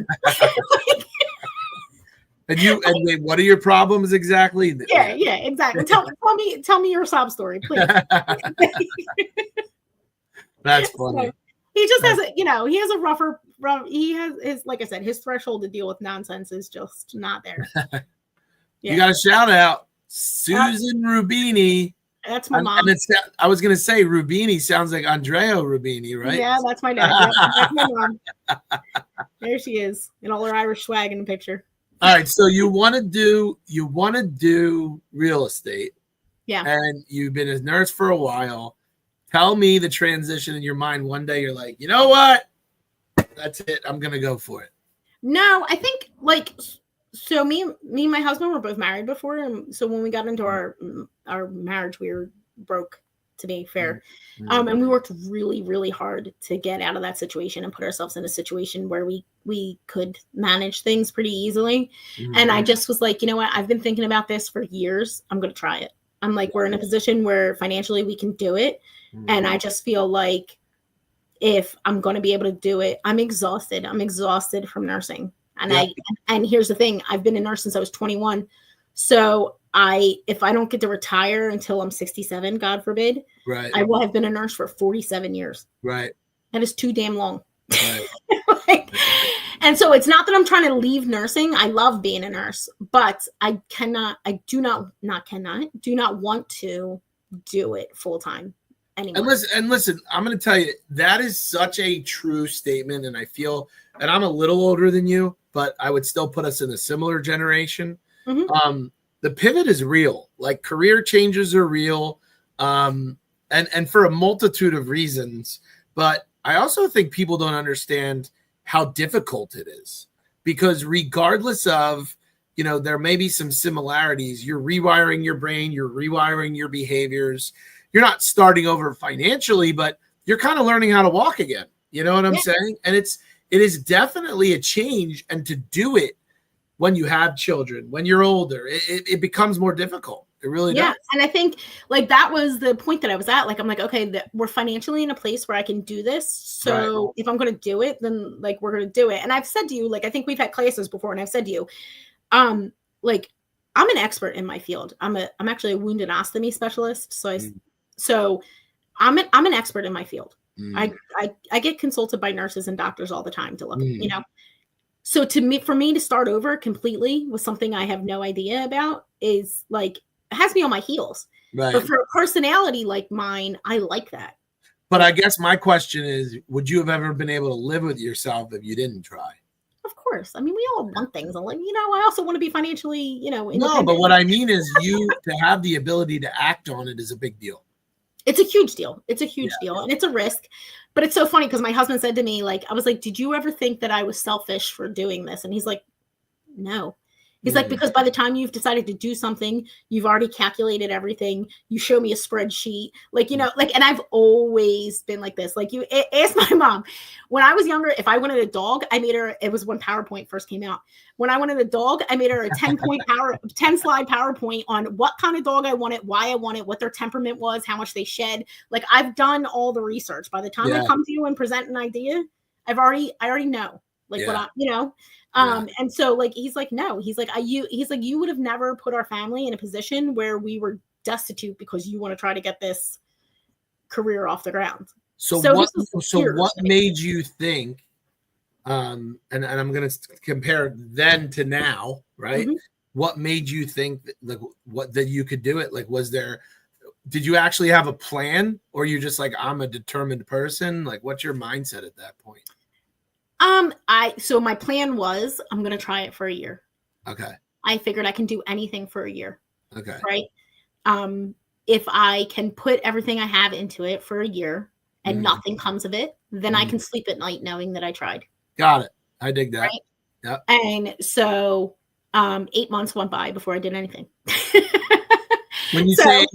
And what are your problems exactly? Yeah, exactly. Tell me your sob story, please. That's funny. So he just has he has a rougher. He has his, like I said, his threshold to deal with nonsense is just not there. Yeah. You got a shout out, Susan Rubini. That's my mom. And I was going to say Rubini sounds like Andrea Rubini, right? Yeah, that's my dad. That's my mom. There she is in all her Irish swag in the picture. All right, so you want to do real estate. Yeah. And you've been a nurse for a while. Tell me the transition in your mind. One day you're like, you know what? That's it. I'm going to go for it. No, I think like, so me and my husband were both married before. And so when we got into our marriage, we were broke, to be fair. And we worked really, really hard to get out of that situation and put ourselves in a situation where we could manage things pretty easily. And I just was like, you know what? I've been thinking about this for years. I'm going to try it. I'm like, we're in a position where financially we can do it. And I just feel like if I'm going to be able to do it, I'm exhausted. I'm exhausted from nursing. And and here's the thing. I've been a nurse since I was 21. So if I don't get to retire until I'm 67, God forbid, right, I will have been a nurse for 47 years. Right. That is too damn long. Right. And so it's not that I'm trying to leave nursing. I love being a nurse, but I do not want to do it full time anymore. And listen, I'm going to tell you, that is such a true statement. And I feel, and I'm a little older than you, but I would still put us in a similar generation. The pivot is real. Like, career changes are real. And for a multitude of reasons, but I also think people don't understand how difficult it is, because regardless of, there may be some similarities, you're rewiring your brain, you're rewiring your behaviors. You're not starting over financially, but you're kind of learning how to walk again. You know what I'm saying? And it is definitely a change. And to do it when you have children, when you're older, it becomes more difficult. It really does. And I think like that was the point that I was at. Like, I'm like, okay, we're financially in a place where I can do this. So if I'm going to do it, then like, we're going to do it. And I've said to you, like, I think we've had classes before, and I've said to you, like, I'm an expert in my field. I'm actually a wound and ostomy specialist. So I'm an expert in my field. I get consulted by nurses and doctors all the time to look, So for me to start over completely with something I have no idea about is like, it has me on my heels. Right. But for a personality like mine, I like that. But I guess my question is, would you have ever been able to live with yourself if you didn't try? Of course. I mean, we all want things. I'm like, I also want to be financially, independent. No, but what I mean is to have the ability to act on it is a big deal. It's a huge deal. It's a huge deal. And it's a risk. But it's so funny because my husband said to me, like, I was like, did you ever think that I was selfish for doing this? And he's like, no. He's like, because by the time you've decided to do something, you've already calculated everything. You show me a spreadsheet, like, and I've always been like this. Like, you ask my mom, when I was younger, if I wanted a dog, I made her, it was when PowerPoint first came out. When I wanted a dog, I made her a 10 slide PowerPoint on what kind of dog I wanted, why I wanted, what their temperament was, how much they shed. Like, I've done all the research. By the time I come to you and present an idea, I already know, like, what and so like, he's like, no, he's like, you would have never put our family in a position where we were destitute because you want to try to get this career off the ground. So what made you think, and I'm going to compare then to now, right? What made you think that you could do it? Like, did you actually have a plan, or you just like, I'm a determined person? Like, what's your mindset at that point? So my plan was, I'm going to try it for a year. Okay. I figured I can do anything for a year. Okay. Right. If I can put everything I have into it for a year and nothing comes of it, then I can sleep at night knowing that I tried. Got it. I dig that. Right? Yep. And so, 8 months went by before I did anything. When you say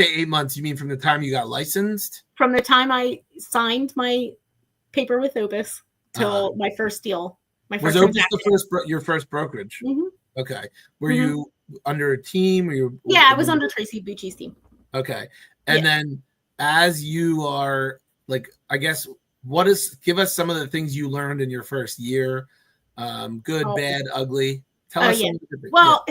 8 months, you mean from the time you got licensed? From the time I signed my paper with Opus till my first deal. Was Opus your first brokerage? Okay. Were you under a team? I was under Tracy Bucci's team. Okay. And then as you are like, I guess, give us some of the things you learned in your first year. Good, bad, ugly. Tell us. Well,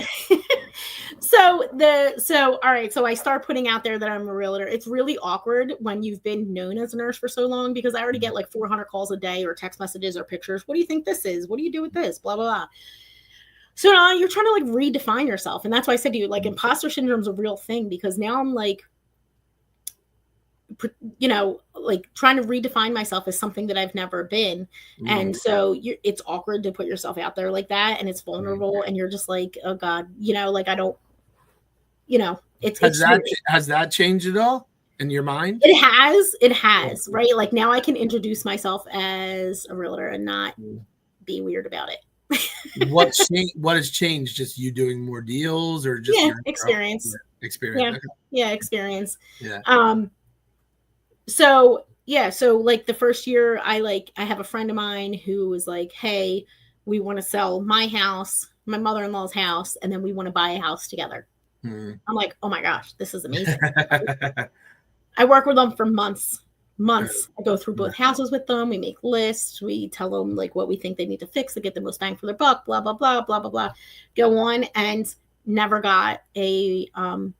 all right. So I start putting out there that I'm a realtor. It's really awkward when you've been known as a nurse for so long, because I already get like 400 calls a day or text messages or pictures. What do you think this is? What do you do with this? Blah, blah, blah. So now you're trying to like redefine yourself. And that's why I said to you, like, imposter syndrome is a real thing, because now I'm like, like trying to redefine myself as something that I've never been. And so it's awkward to put yourself out there like that. And it's vulnerable. And you're just like, oh God, like, I don't, has that changed at all? in your mind? It has, right? Like now I can introduce myself as a realtor and not be weird about it. What has changed? Just you doing more deals, or just your experience? Experience. Yeah, Okay. yeah, experience. Yeah. So like the first year, I have a friend of mine who was like, "Hey, we want to sell my house, my mother-in-law's house, and then we want to buy a house together." I'm like, "Oh my gosh, this is amazing!" I work with them for months. I go through both houses with them. We make lists. We tell them like what we think they need to fix to get the most bang for their buck, blah, blah, blah, blah, blah, blah. Go on, and never got a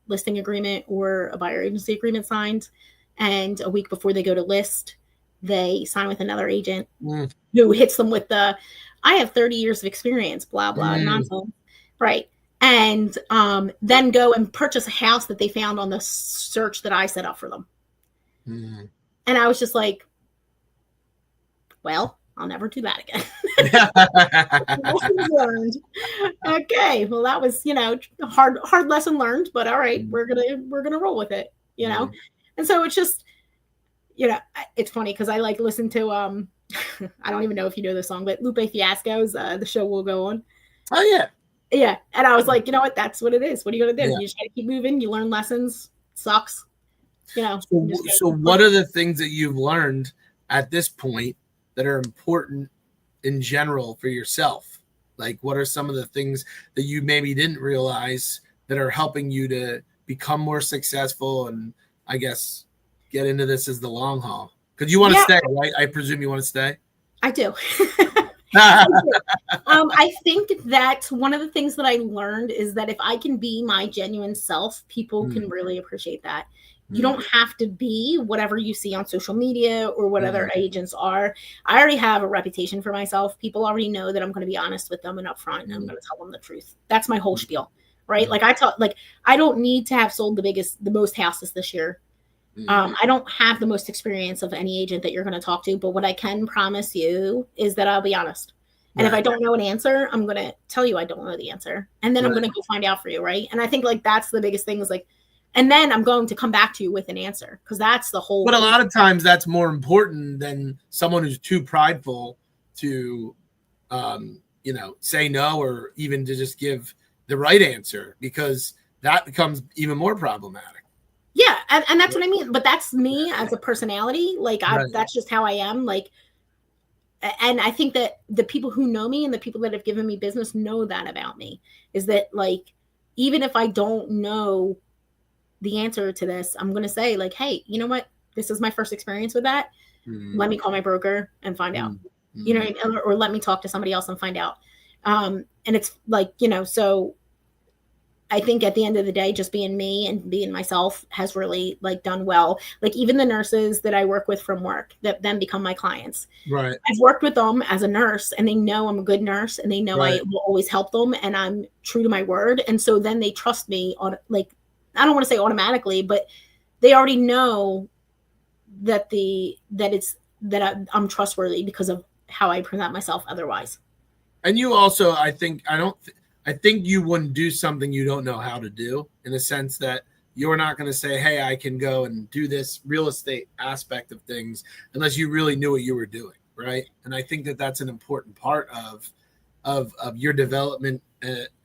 listing agreement or a buyer agency agreement signed. And a week before they go to list, they sign with another agent who hits them with the, I have 30 years of experience, blah, blah, nonsense. Right. And then go and purchase a house that they found on the search that I set up for them. And I was just like, well, I'll never do that again. Lessons learned. Okay, well, that was, hard lesson learned, but all right, we're gonna roll with it, And so it's just, it's funny because I like listen to I don't even know if you know this song, but Lupe Fiasco's The Show Will Go On. Oh yeah. Yeah. And I was like, you know what? That's what it is. What are you going to do? Yeah. You just got to keep moving. You learn lessons. It sucks. So what are the things that you've learned at this point that are important in general for yourself? Like, what are some of the things that you maybe didn't realize that are helping you to become more successful and, I guess, get into this as the long haul? Because you want to stay, right? I presume you want to stay? I do. I think that one of the things that I learned is that if I can be my genuine self, people can really appreciate that. You don't have to be whatever you see on social media or what other agents are. I already have a reputation for myself. People already know that I'm going to be honest with them and upfront, and I'm going to tell them the truth. That's my whole spiel, right? Like I don't need to have sold the most houses this year. I don't have the most experience of any agent that you're going to talk to, but what I can promise you is that I'll be honest. And if I don't know an answer, I'm going to tell you I don't know the answer. And then I'm going to go find out for you, right? And I think like that's the biggest thing is like, and then I'm going to come back to you with an answer because that's the whole. But a lot of times that's more important than someone who's too prideful to, say no or even to just give the right answer, because that becomes even more problematic. Yeah, and that's what I mean. But that's me as a personality. Like that's just how I am. Like, and I think that the people who know me and the people that have given me business know that about me, is that like, even if I don't know the answer to this, I'm going to say like, hey, you know what? This is my first experience with that. Let me call my broker and find out, or let me talk to somebody else and find out. And it's like, so I think at the end of the day, just being me and being myself has really like done well. Like even the nurses that I work with from work that then become my clients. Right. I've worked with them as a nurse and they know I'm a good nurse and they know I will always help them and I'm true to my word. And so then they trust me on like, I don't want to say automatically, but they already know that I'm trustworthy because of how I present myself otherwise. And you also, I think you wouldn't do something you don't know how to do, in the sense that you're not going to say, hey, I can go and do this real estate aspect of things unless you really knew what you were doing. Right. And I think that that's an important part of your development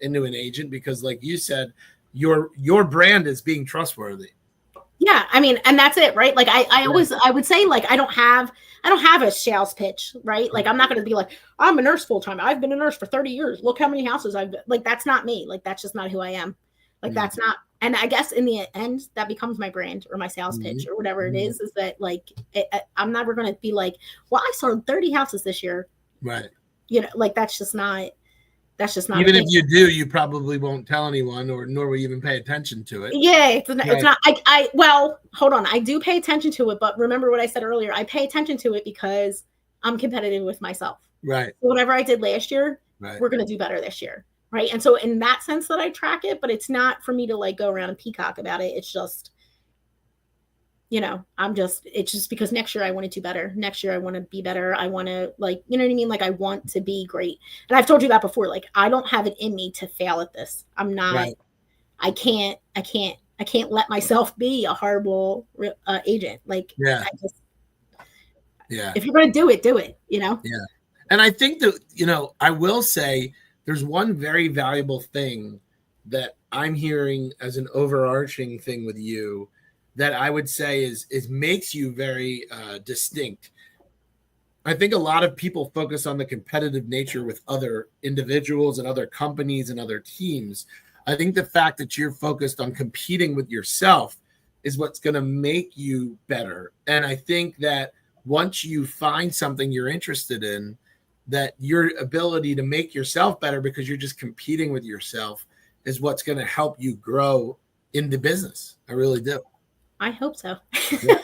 into an agent, because like you said, your brand is being trustworthy. Yeah. I mean, and that's it, right? Like I would say like, I don't have a sales pitch, right? Like, I'm not going to be like, I'm a nurse full-time. I've been a nurse for 30 years. Look how many houses I've been. Like, that's not me. Like, that's just not who I am. Like, that's not, and I guess in the end, that becomes my brand or my sales pitch or whatever it is that like, I'm never going to be like, well, I sold 30 houses this year. Right. Like, that's just not. Even if you do, you probably won't tell anyone, nor will you even pay attention to it. Yeah, it's not. Well, hold on. I do pay attention to it, but remember what I said earlier. I pay attention to it because I'm competitive with myself. Right. So whatever I did last year, we're going to do better this year. Right. And so in that sense that I track it, but it's not for me to like go around and peacock about it. It's just, it's just because next year I want to do better. Next year I want to be better. I want to like, you know what I mean? Like I want to be great. And I've told you that before. Like I don't have it in me to fail at this. I'm not, I can't I can't let myself be a horrible agent. Like, Yeah. I just, Yeah. if you're going to do it, do it, you know? Yeah. And I think that, you know, I will say there's one very valuable thing that I'm hearing as an overarching thing with you that I would say is makes you very distinct. I think a lot of people focus on the competitive nature with other individuals and other companies and other teams. I think the fact that you're focused on competing with yourself is what's going to make you better. And I think that once you find something you're interested in, that your ability to make yourself better because you're just competing with yourself is what's going to help you grow in the business. I really do. I hope so. Yeah.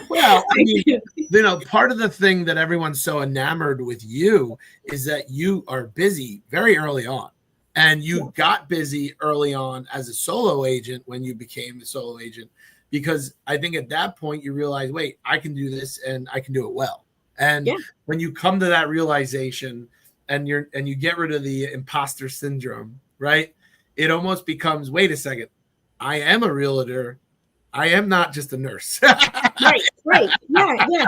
Well, I mean, you know, part of the thing that everyone's so enamored with you is that you are busy very early on. And you got busy early on as a solo agent when you became a solo agent, because I think at that point you realize, wait, I can do this and I can do it well. And when you come to that realization and you get rid of the imposter syndrome, right? It almost becomes, wait a second, I am a realtor. I am not just a nurse. Right. Yeah.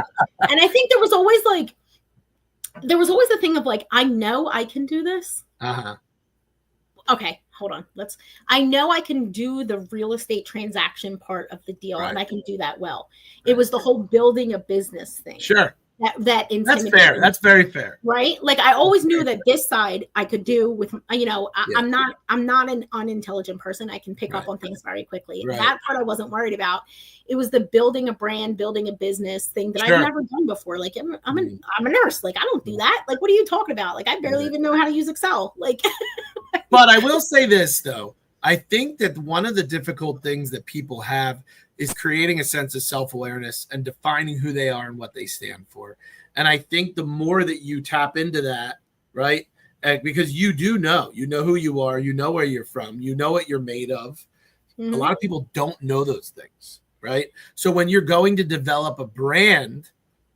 And I think there was always the thing of like, I know I can do this. Uh-huh. Okay, hold on. I know I can do the real estate transaction part of the deal, and I can do that well. It was the whole building a business thing. Sure. That That's fair. That's very fair. Right? Like, I always knew that this side I could do with, you know, I'm not an unintelligent person. I can pick up on things very quickly. That part I wasn't worried about. It was the building a brand, building a business thing that I've never done before. Like, I'm a nurse. Like, I don't do that. Like, what are you talking about? Like, I barely even know how to use Excel. Like, but I will say this though. I think that one of the difficult things that people have is creating a sense of self-awareness and defining who they are and what they stand for. And I think the more that you tap into that, right? Because you know who you are, you know where you're from, you know what you're made of. Mm-hmm. A lot of people don't know those things, right? So when you're going to develop a brand,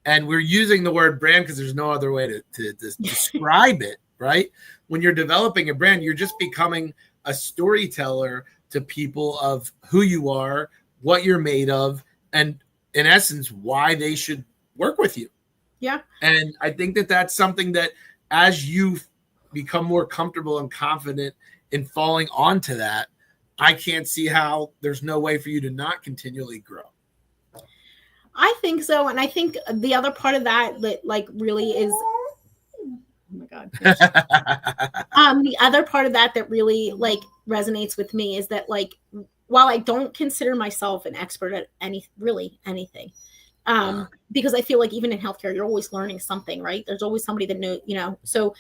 and we're using the word brand because there's no other way to describe it, right? When you're developing a brand, you're just becoming a storyteller to people of who you are, what you're made of, and in essence, why they should work with you. Yeah. And I think that that's something that as you become more comfortable and confident in falling onto that, I can't see how there's no way for you to not continually grow. I think so. And I think the other part of that like really is, oh my God. The other part of that really like resonates with me is that, like, while I don't consider myself an expert at anything, because I feel like even in healthcare, you're always learning something, right? There's always somebody that knows, you know. So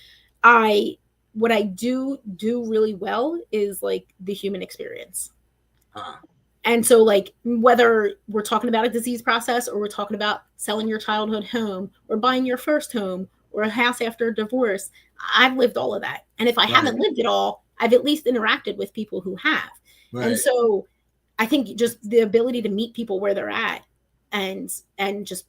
what I do really well is like the human experience. And so, like, whether we're talking about a disease process or we're talking about selling your childhood home or buying your first home or a house after a divorce, I've lived all of that. And if I haven't lived it all, I've at least interacted with people who have. Right. And so I think just the ability to meet people where they're at and just,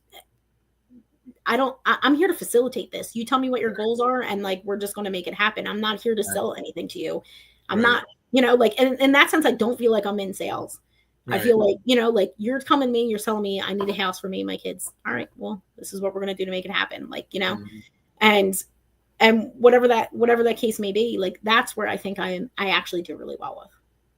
I'm here to facilitate this. You tell me what your goals are and like, we're just going to make it happen. I'm not here to sell anything to you. I'm not, you know, like, and in that sense, I don't feel like I'm in sales. Right. I feel like, you know, like you're coming to me, you're selling me, I need a house for me and my kids. All right, well, this is what we're going to do to make it happen. Like, you know, and whatever that case may be, like, that's where I think I actually do really well with.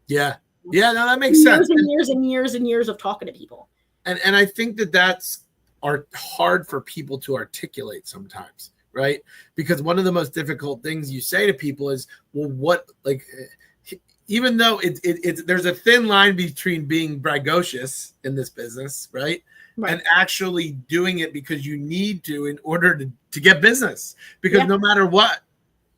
Yeah. Yeah. No, that makes sense. Years and years of talking to people. And I think that's hard for people to articulate sometimes, right? Because one of the most difficult things you say to people is, well, what, like, even though it's there's a thin line between being braggadocious in this business, right? And actually doing it because you need to in order to get business. Because no matter what,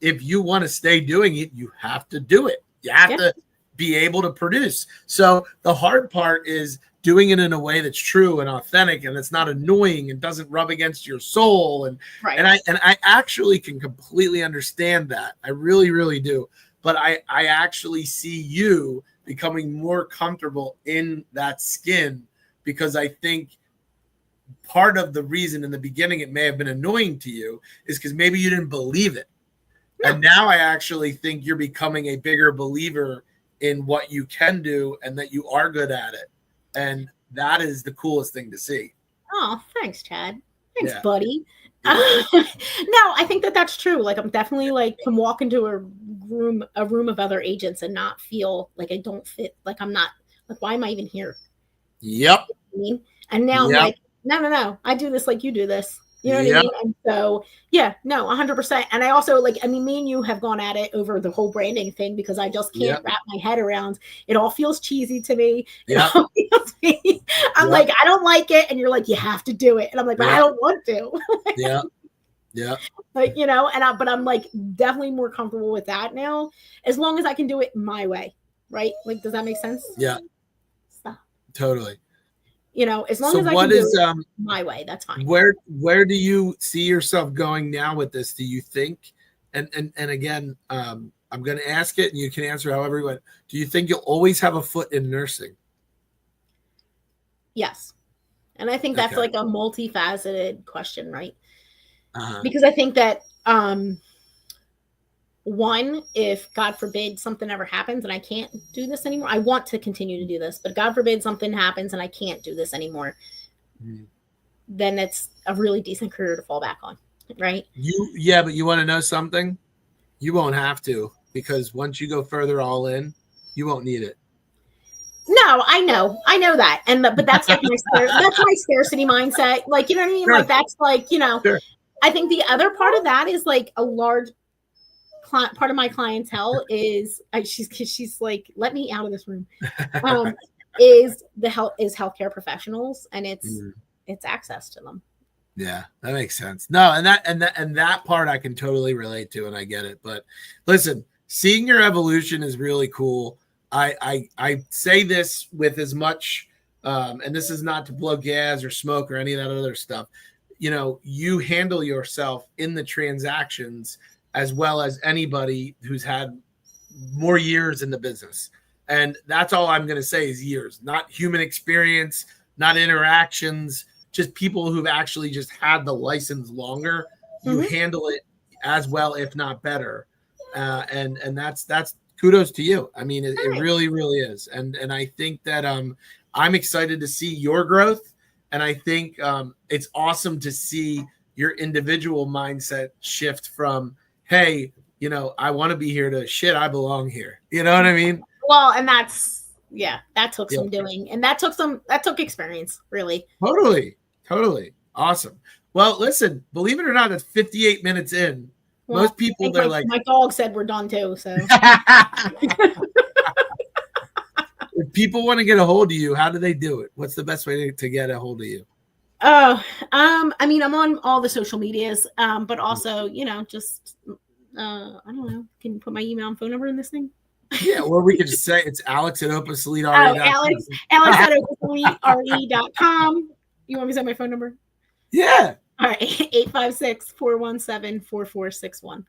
if you want to stay doing it, you have to do it. You have to be able to produce. So the hard part is doing it in a way that's true and authentic and it's not annoying and doesn't rub against your soul. And I actually can completely understand that. I really, really do. But I actually see you becoming more comfortable in that skin, because I think part of the reason in the beginning it may have been annoying to you is because maybe you didn't believe it. And now I actually think you're becoming a bigger believer in what you can do and that you are good at it. And that is the coolest thing to see. Oh, thanks, Chad. Thanks, Yeah. buddy. Yeah. No, I think that that's true. Like, I'm definitely like can walk into a room of other agents and not feel like I don't fit. Like, I'm not like, why am I even here? Yep. I mean, and now I'm Yep. like, no, I do this like you do this. You know what Yep. I mean? And so, yeah, no, 100%. And I also like, I mean, me and you have gone at it over the whole branding thing because I just can't Yep. wrap my head around. It all feels cheesy to me. Yep. I'm like, I don't like it. And you're like, you have to do it. And I'm like, but I don't want to. Yeah. Yeah. Like, you know, but I'm like definitely more comfortable with that now, as long as I can do it my way. Right? Like, does that make sense? Yeah. Stop. Totally. You know, as long as I can do it my way, that's fine. Where do you see yourself going now with this? Do you think, and again, I'm going to ask it and you can answer however you want. Do you think you'll always have a foot in nursing? Yes. And I think that's like a multifaceted question, right? Because I think that one, if God forbid something ever happens and I can't do this anymore, I want to continue to do this, but God forbid something happens and I can't do this anymore, then it's a really decent career to fall back on, right? But you want to know something? You won't have to, because once you go further all in, you won't need it. No, I know that, but that's like my scarcity mindset. Like, you know what I mean? Sure. Like, that's like, you know, sure. I think the other part of that is like a large part of my clientele is she's like, let me out of this room. Is healthcare professionals, and it's access to them. Yeah, that makes sense. No, and that part I can totally relate to, and I get it. But listen, seeing your evolution is really cool. I say this with as much, and this is not to blow gas or smoke or any of that other stuff. You know, you handle yourself in the transactions as well as anybody who's had more years in the business. And that's all I'm going to say is years, not human experience, not interactions, just people who've actually just had the license longer. You handle it as well, if not better. And that's kudos to you. I mean, it really, really is. And I think that I'm excited to see your growth. And I think it's awesome to see your individual mindset shift from, hey, you know, I want to be here to shit, I belong here. You know what I mean? Well, and that took some doing, and that took experience, really. Totally. Awesome. Well, listen, believe it or not, it's 58 minutes in. Well, most people, they're like, my dog said we're done too. So if people want to get a hold of you, how do they do it? What's the best way to get a hold of you? Oh, I mean, I'm on all the social medias, but also, you know, just I don't know. Can you put my email and phone number in this thing? Yeah, or we could just say it's Alex at Opus Elite Real Estate. Alex at OpusEliteRE.com. You want me to say my phone number? Yeah. All right, 856-417-4461.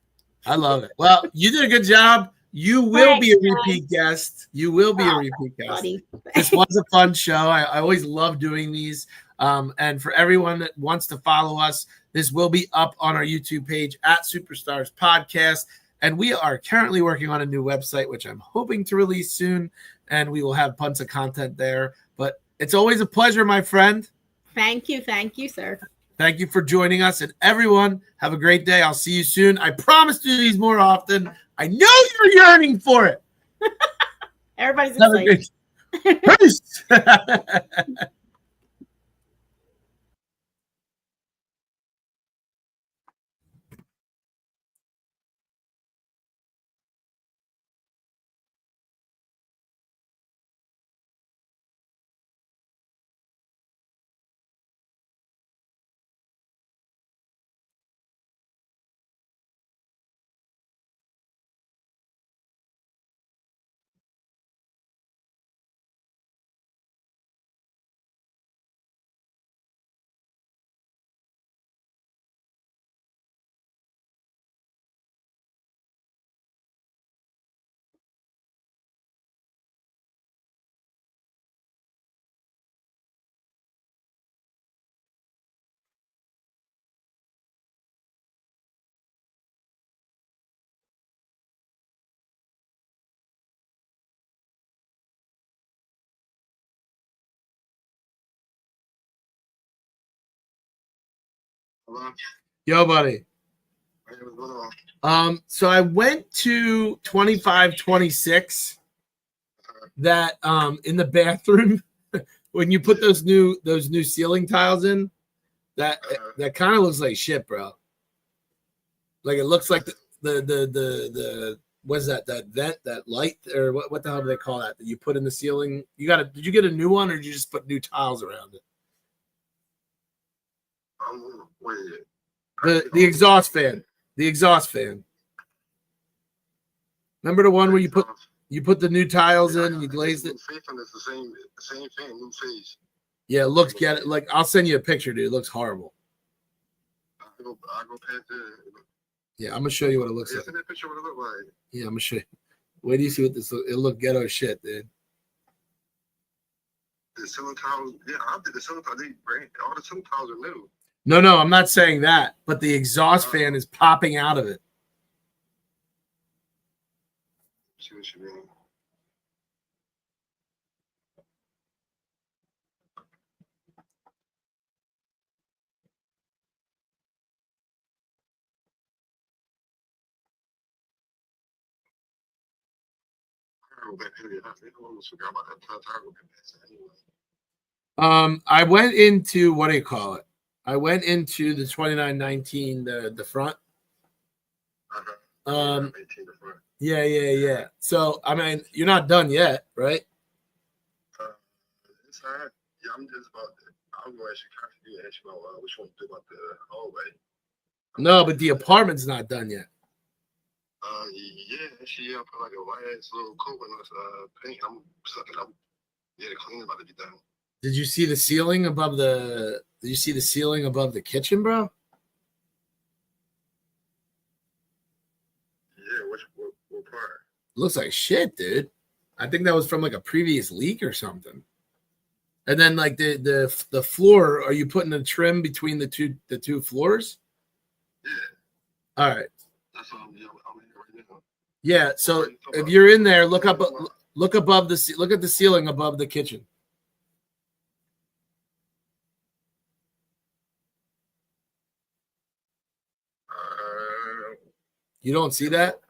I love it. Well, you did a good job. You will be a repeat guest. You will be a repeat guest. Buddy. This was a fun show. I always love doing these. And for everyone that wants to follow us, this will be up on our YouTube page at Superstars Podcast. And we are currently working on a new website, which I'm hoping to release soon. And we will have tons of content there. But it's always a pleasure, my friend. Thank you, sir. Thank you for joining us. And everyone, have a great day. I'll see you soon. I promise to do these more often. I know you're yearning for it. Everybody's excited. Peace. Hello? Yo, buddy. Hey, what's going on? So I went to 2526. That in the bathroom when you put those new ceiling tiles in, that kind of looks like shit, bro. Like it looks like the what's that vent, that light, or what the hell do they call that you put in the ceiling? Did you get a new one, or did you just put new tiles around it? Wait. The exhaust fan. The exhaust fan. Remember the one where you put the new tiles in and you glazed it? It's the same thing, new face. Yeah, it looks like I'll send you a picture, dude. It looks horrible. I go past it. Yeah, I'm gonna show you what it looks like. Send that picture what it look like. Yeah, I'm gonna show you. Wait, do you see what this? It look ghetto shit, dude. The ceiling tiles, yeah, I did the ceiling tiles. All the ceiling tiles are new. No, I'm not saying that, but the exhaust fan is popping out of it. See what you mean? I went into what do you call it? I went into the 2919, the front. Yeah. So I mean, you're not done yet, right? It's hard. Yeah, I'm just about to. I'm going to ask you about which one to do about the hallway. No, but the apartment's not done yet. Yeah, actually, I put like a last little coat on this paint. I'm sucking up. Yeah, the clean's about to be done. Did you see the ceiling above the? Did you see the ceiling above the kitchen, bro? Yeah, what part? Looks like shit, dude. I think that was from like a previous leak or something. And then like the floor, are you putting a trim between the two floors? Yeah. All right. That's what I'm here right now. Yeah. So if you're in there, look above look at the ceiling above the kitchen. You don't see that?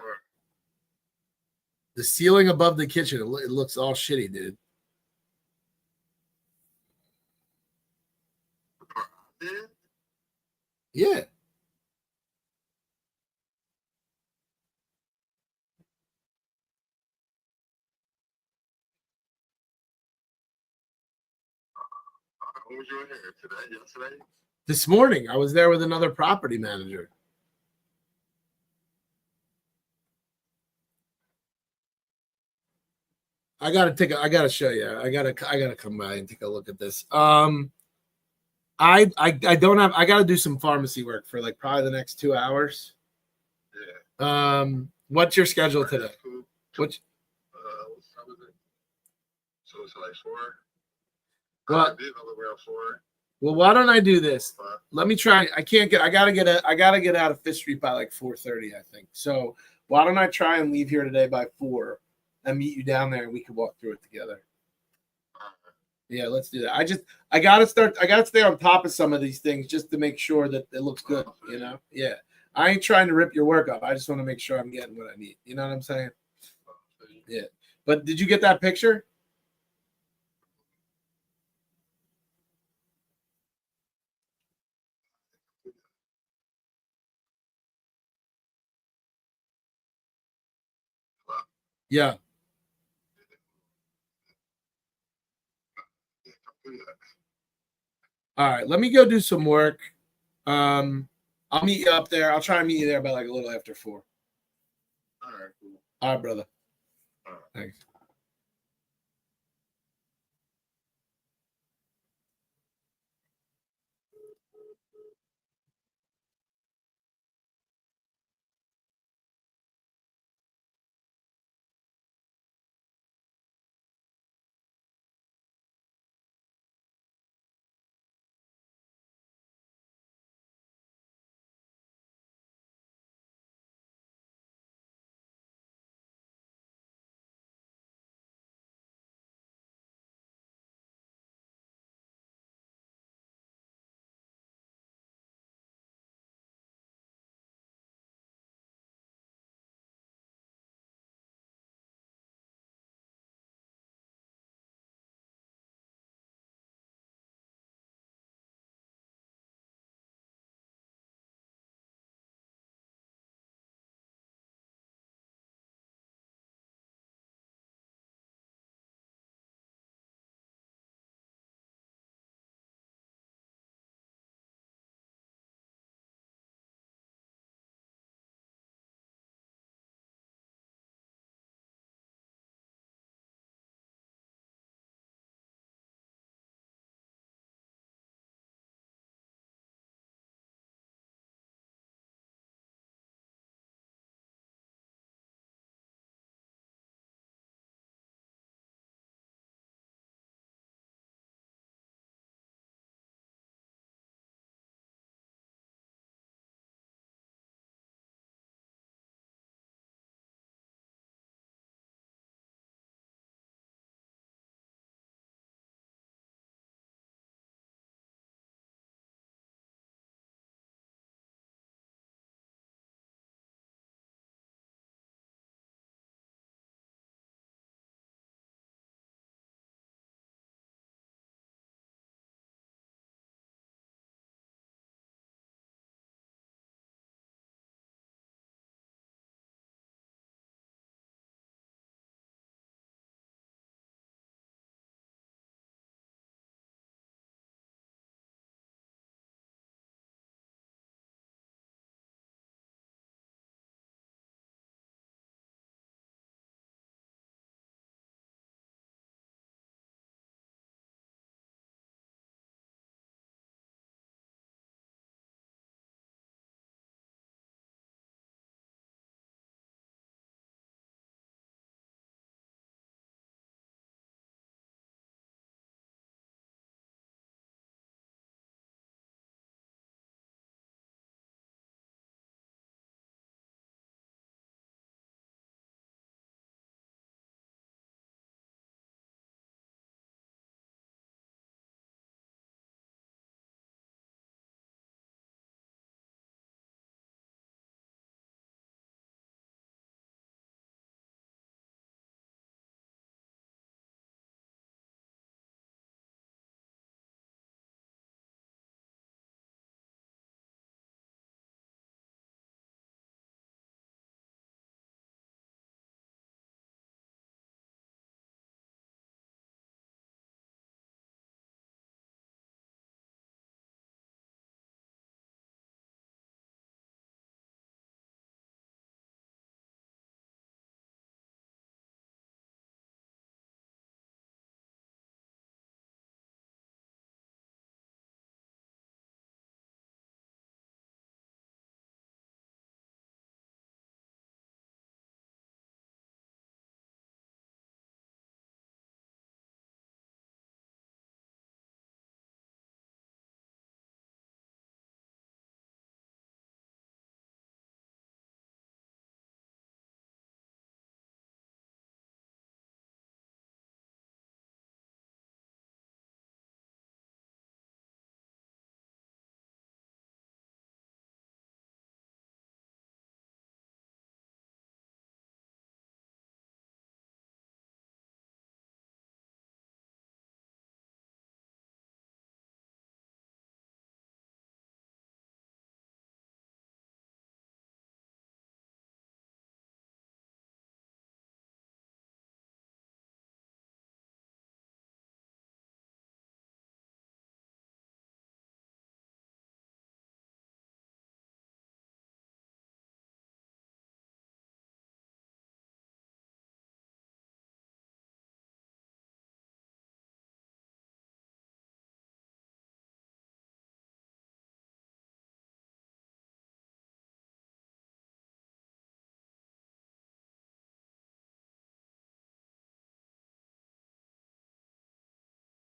The ceiling above the kitchen, it looks all shitty, dude. Yeah. When was you in here? Yesterday? This morning, I was there with another property manager. I gotta show you. I gotta come by and take a look at this. I don't have. I gotta do some pharmacy work for like probably the next 2 hours. Yeah. What's your schedule today? What time is it? So it's like 4. Well, I did around 4. Well, why don't I do this? Let me try. I gotta get out of Fifth Street by like 4:30, I think. So why don't I try and leave here today by 4 and meet you down there and we can walk through it together. Yeah, let's do that. I gotta stay on top of some of these things just to make sure that it looks good, you know? Yeah. I ain't trying to rip your work up. I just want to make sure I'm getting what I need. You know what I'm saying? Yeah. But did you get that picture? Yeah. All right, let me go do some work. I'll meet you up there. I'll try and meet you there by like a little after 4. All right, cool. All right, brother. All right. Thanks.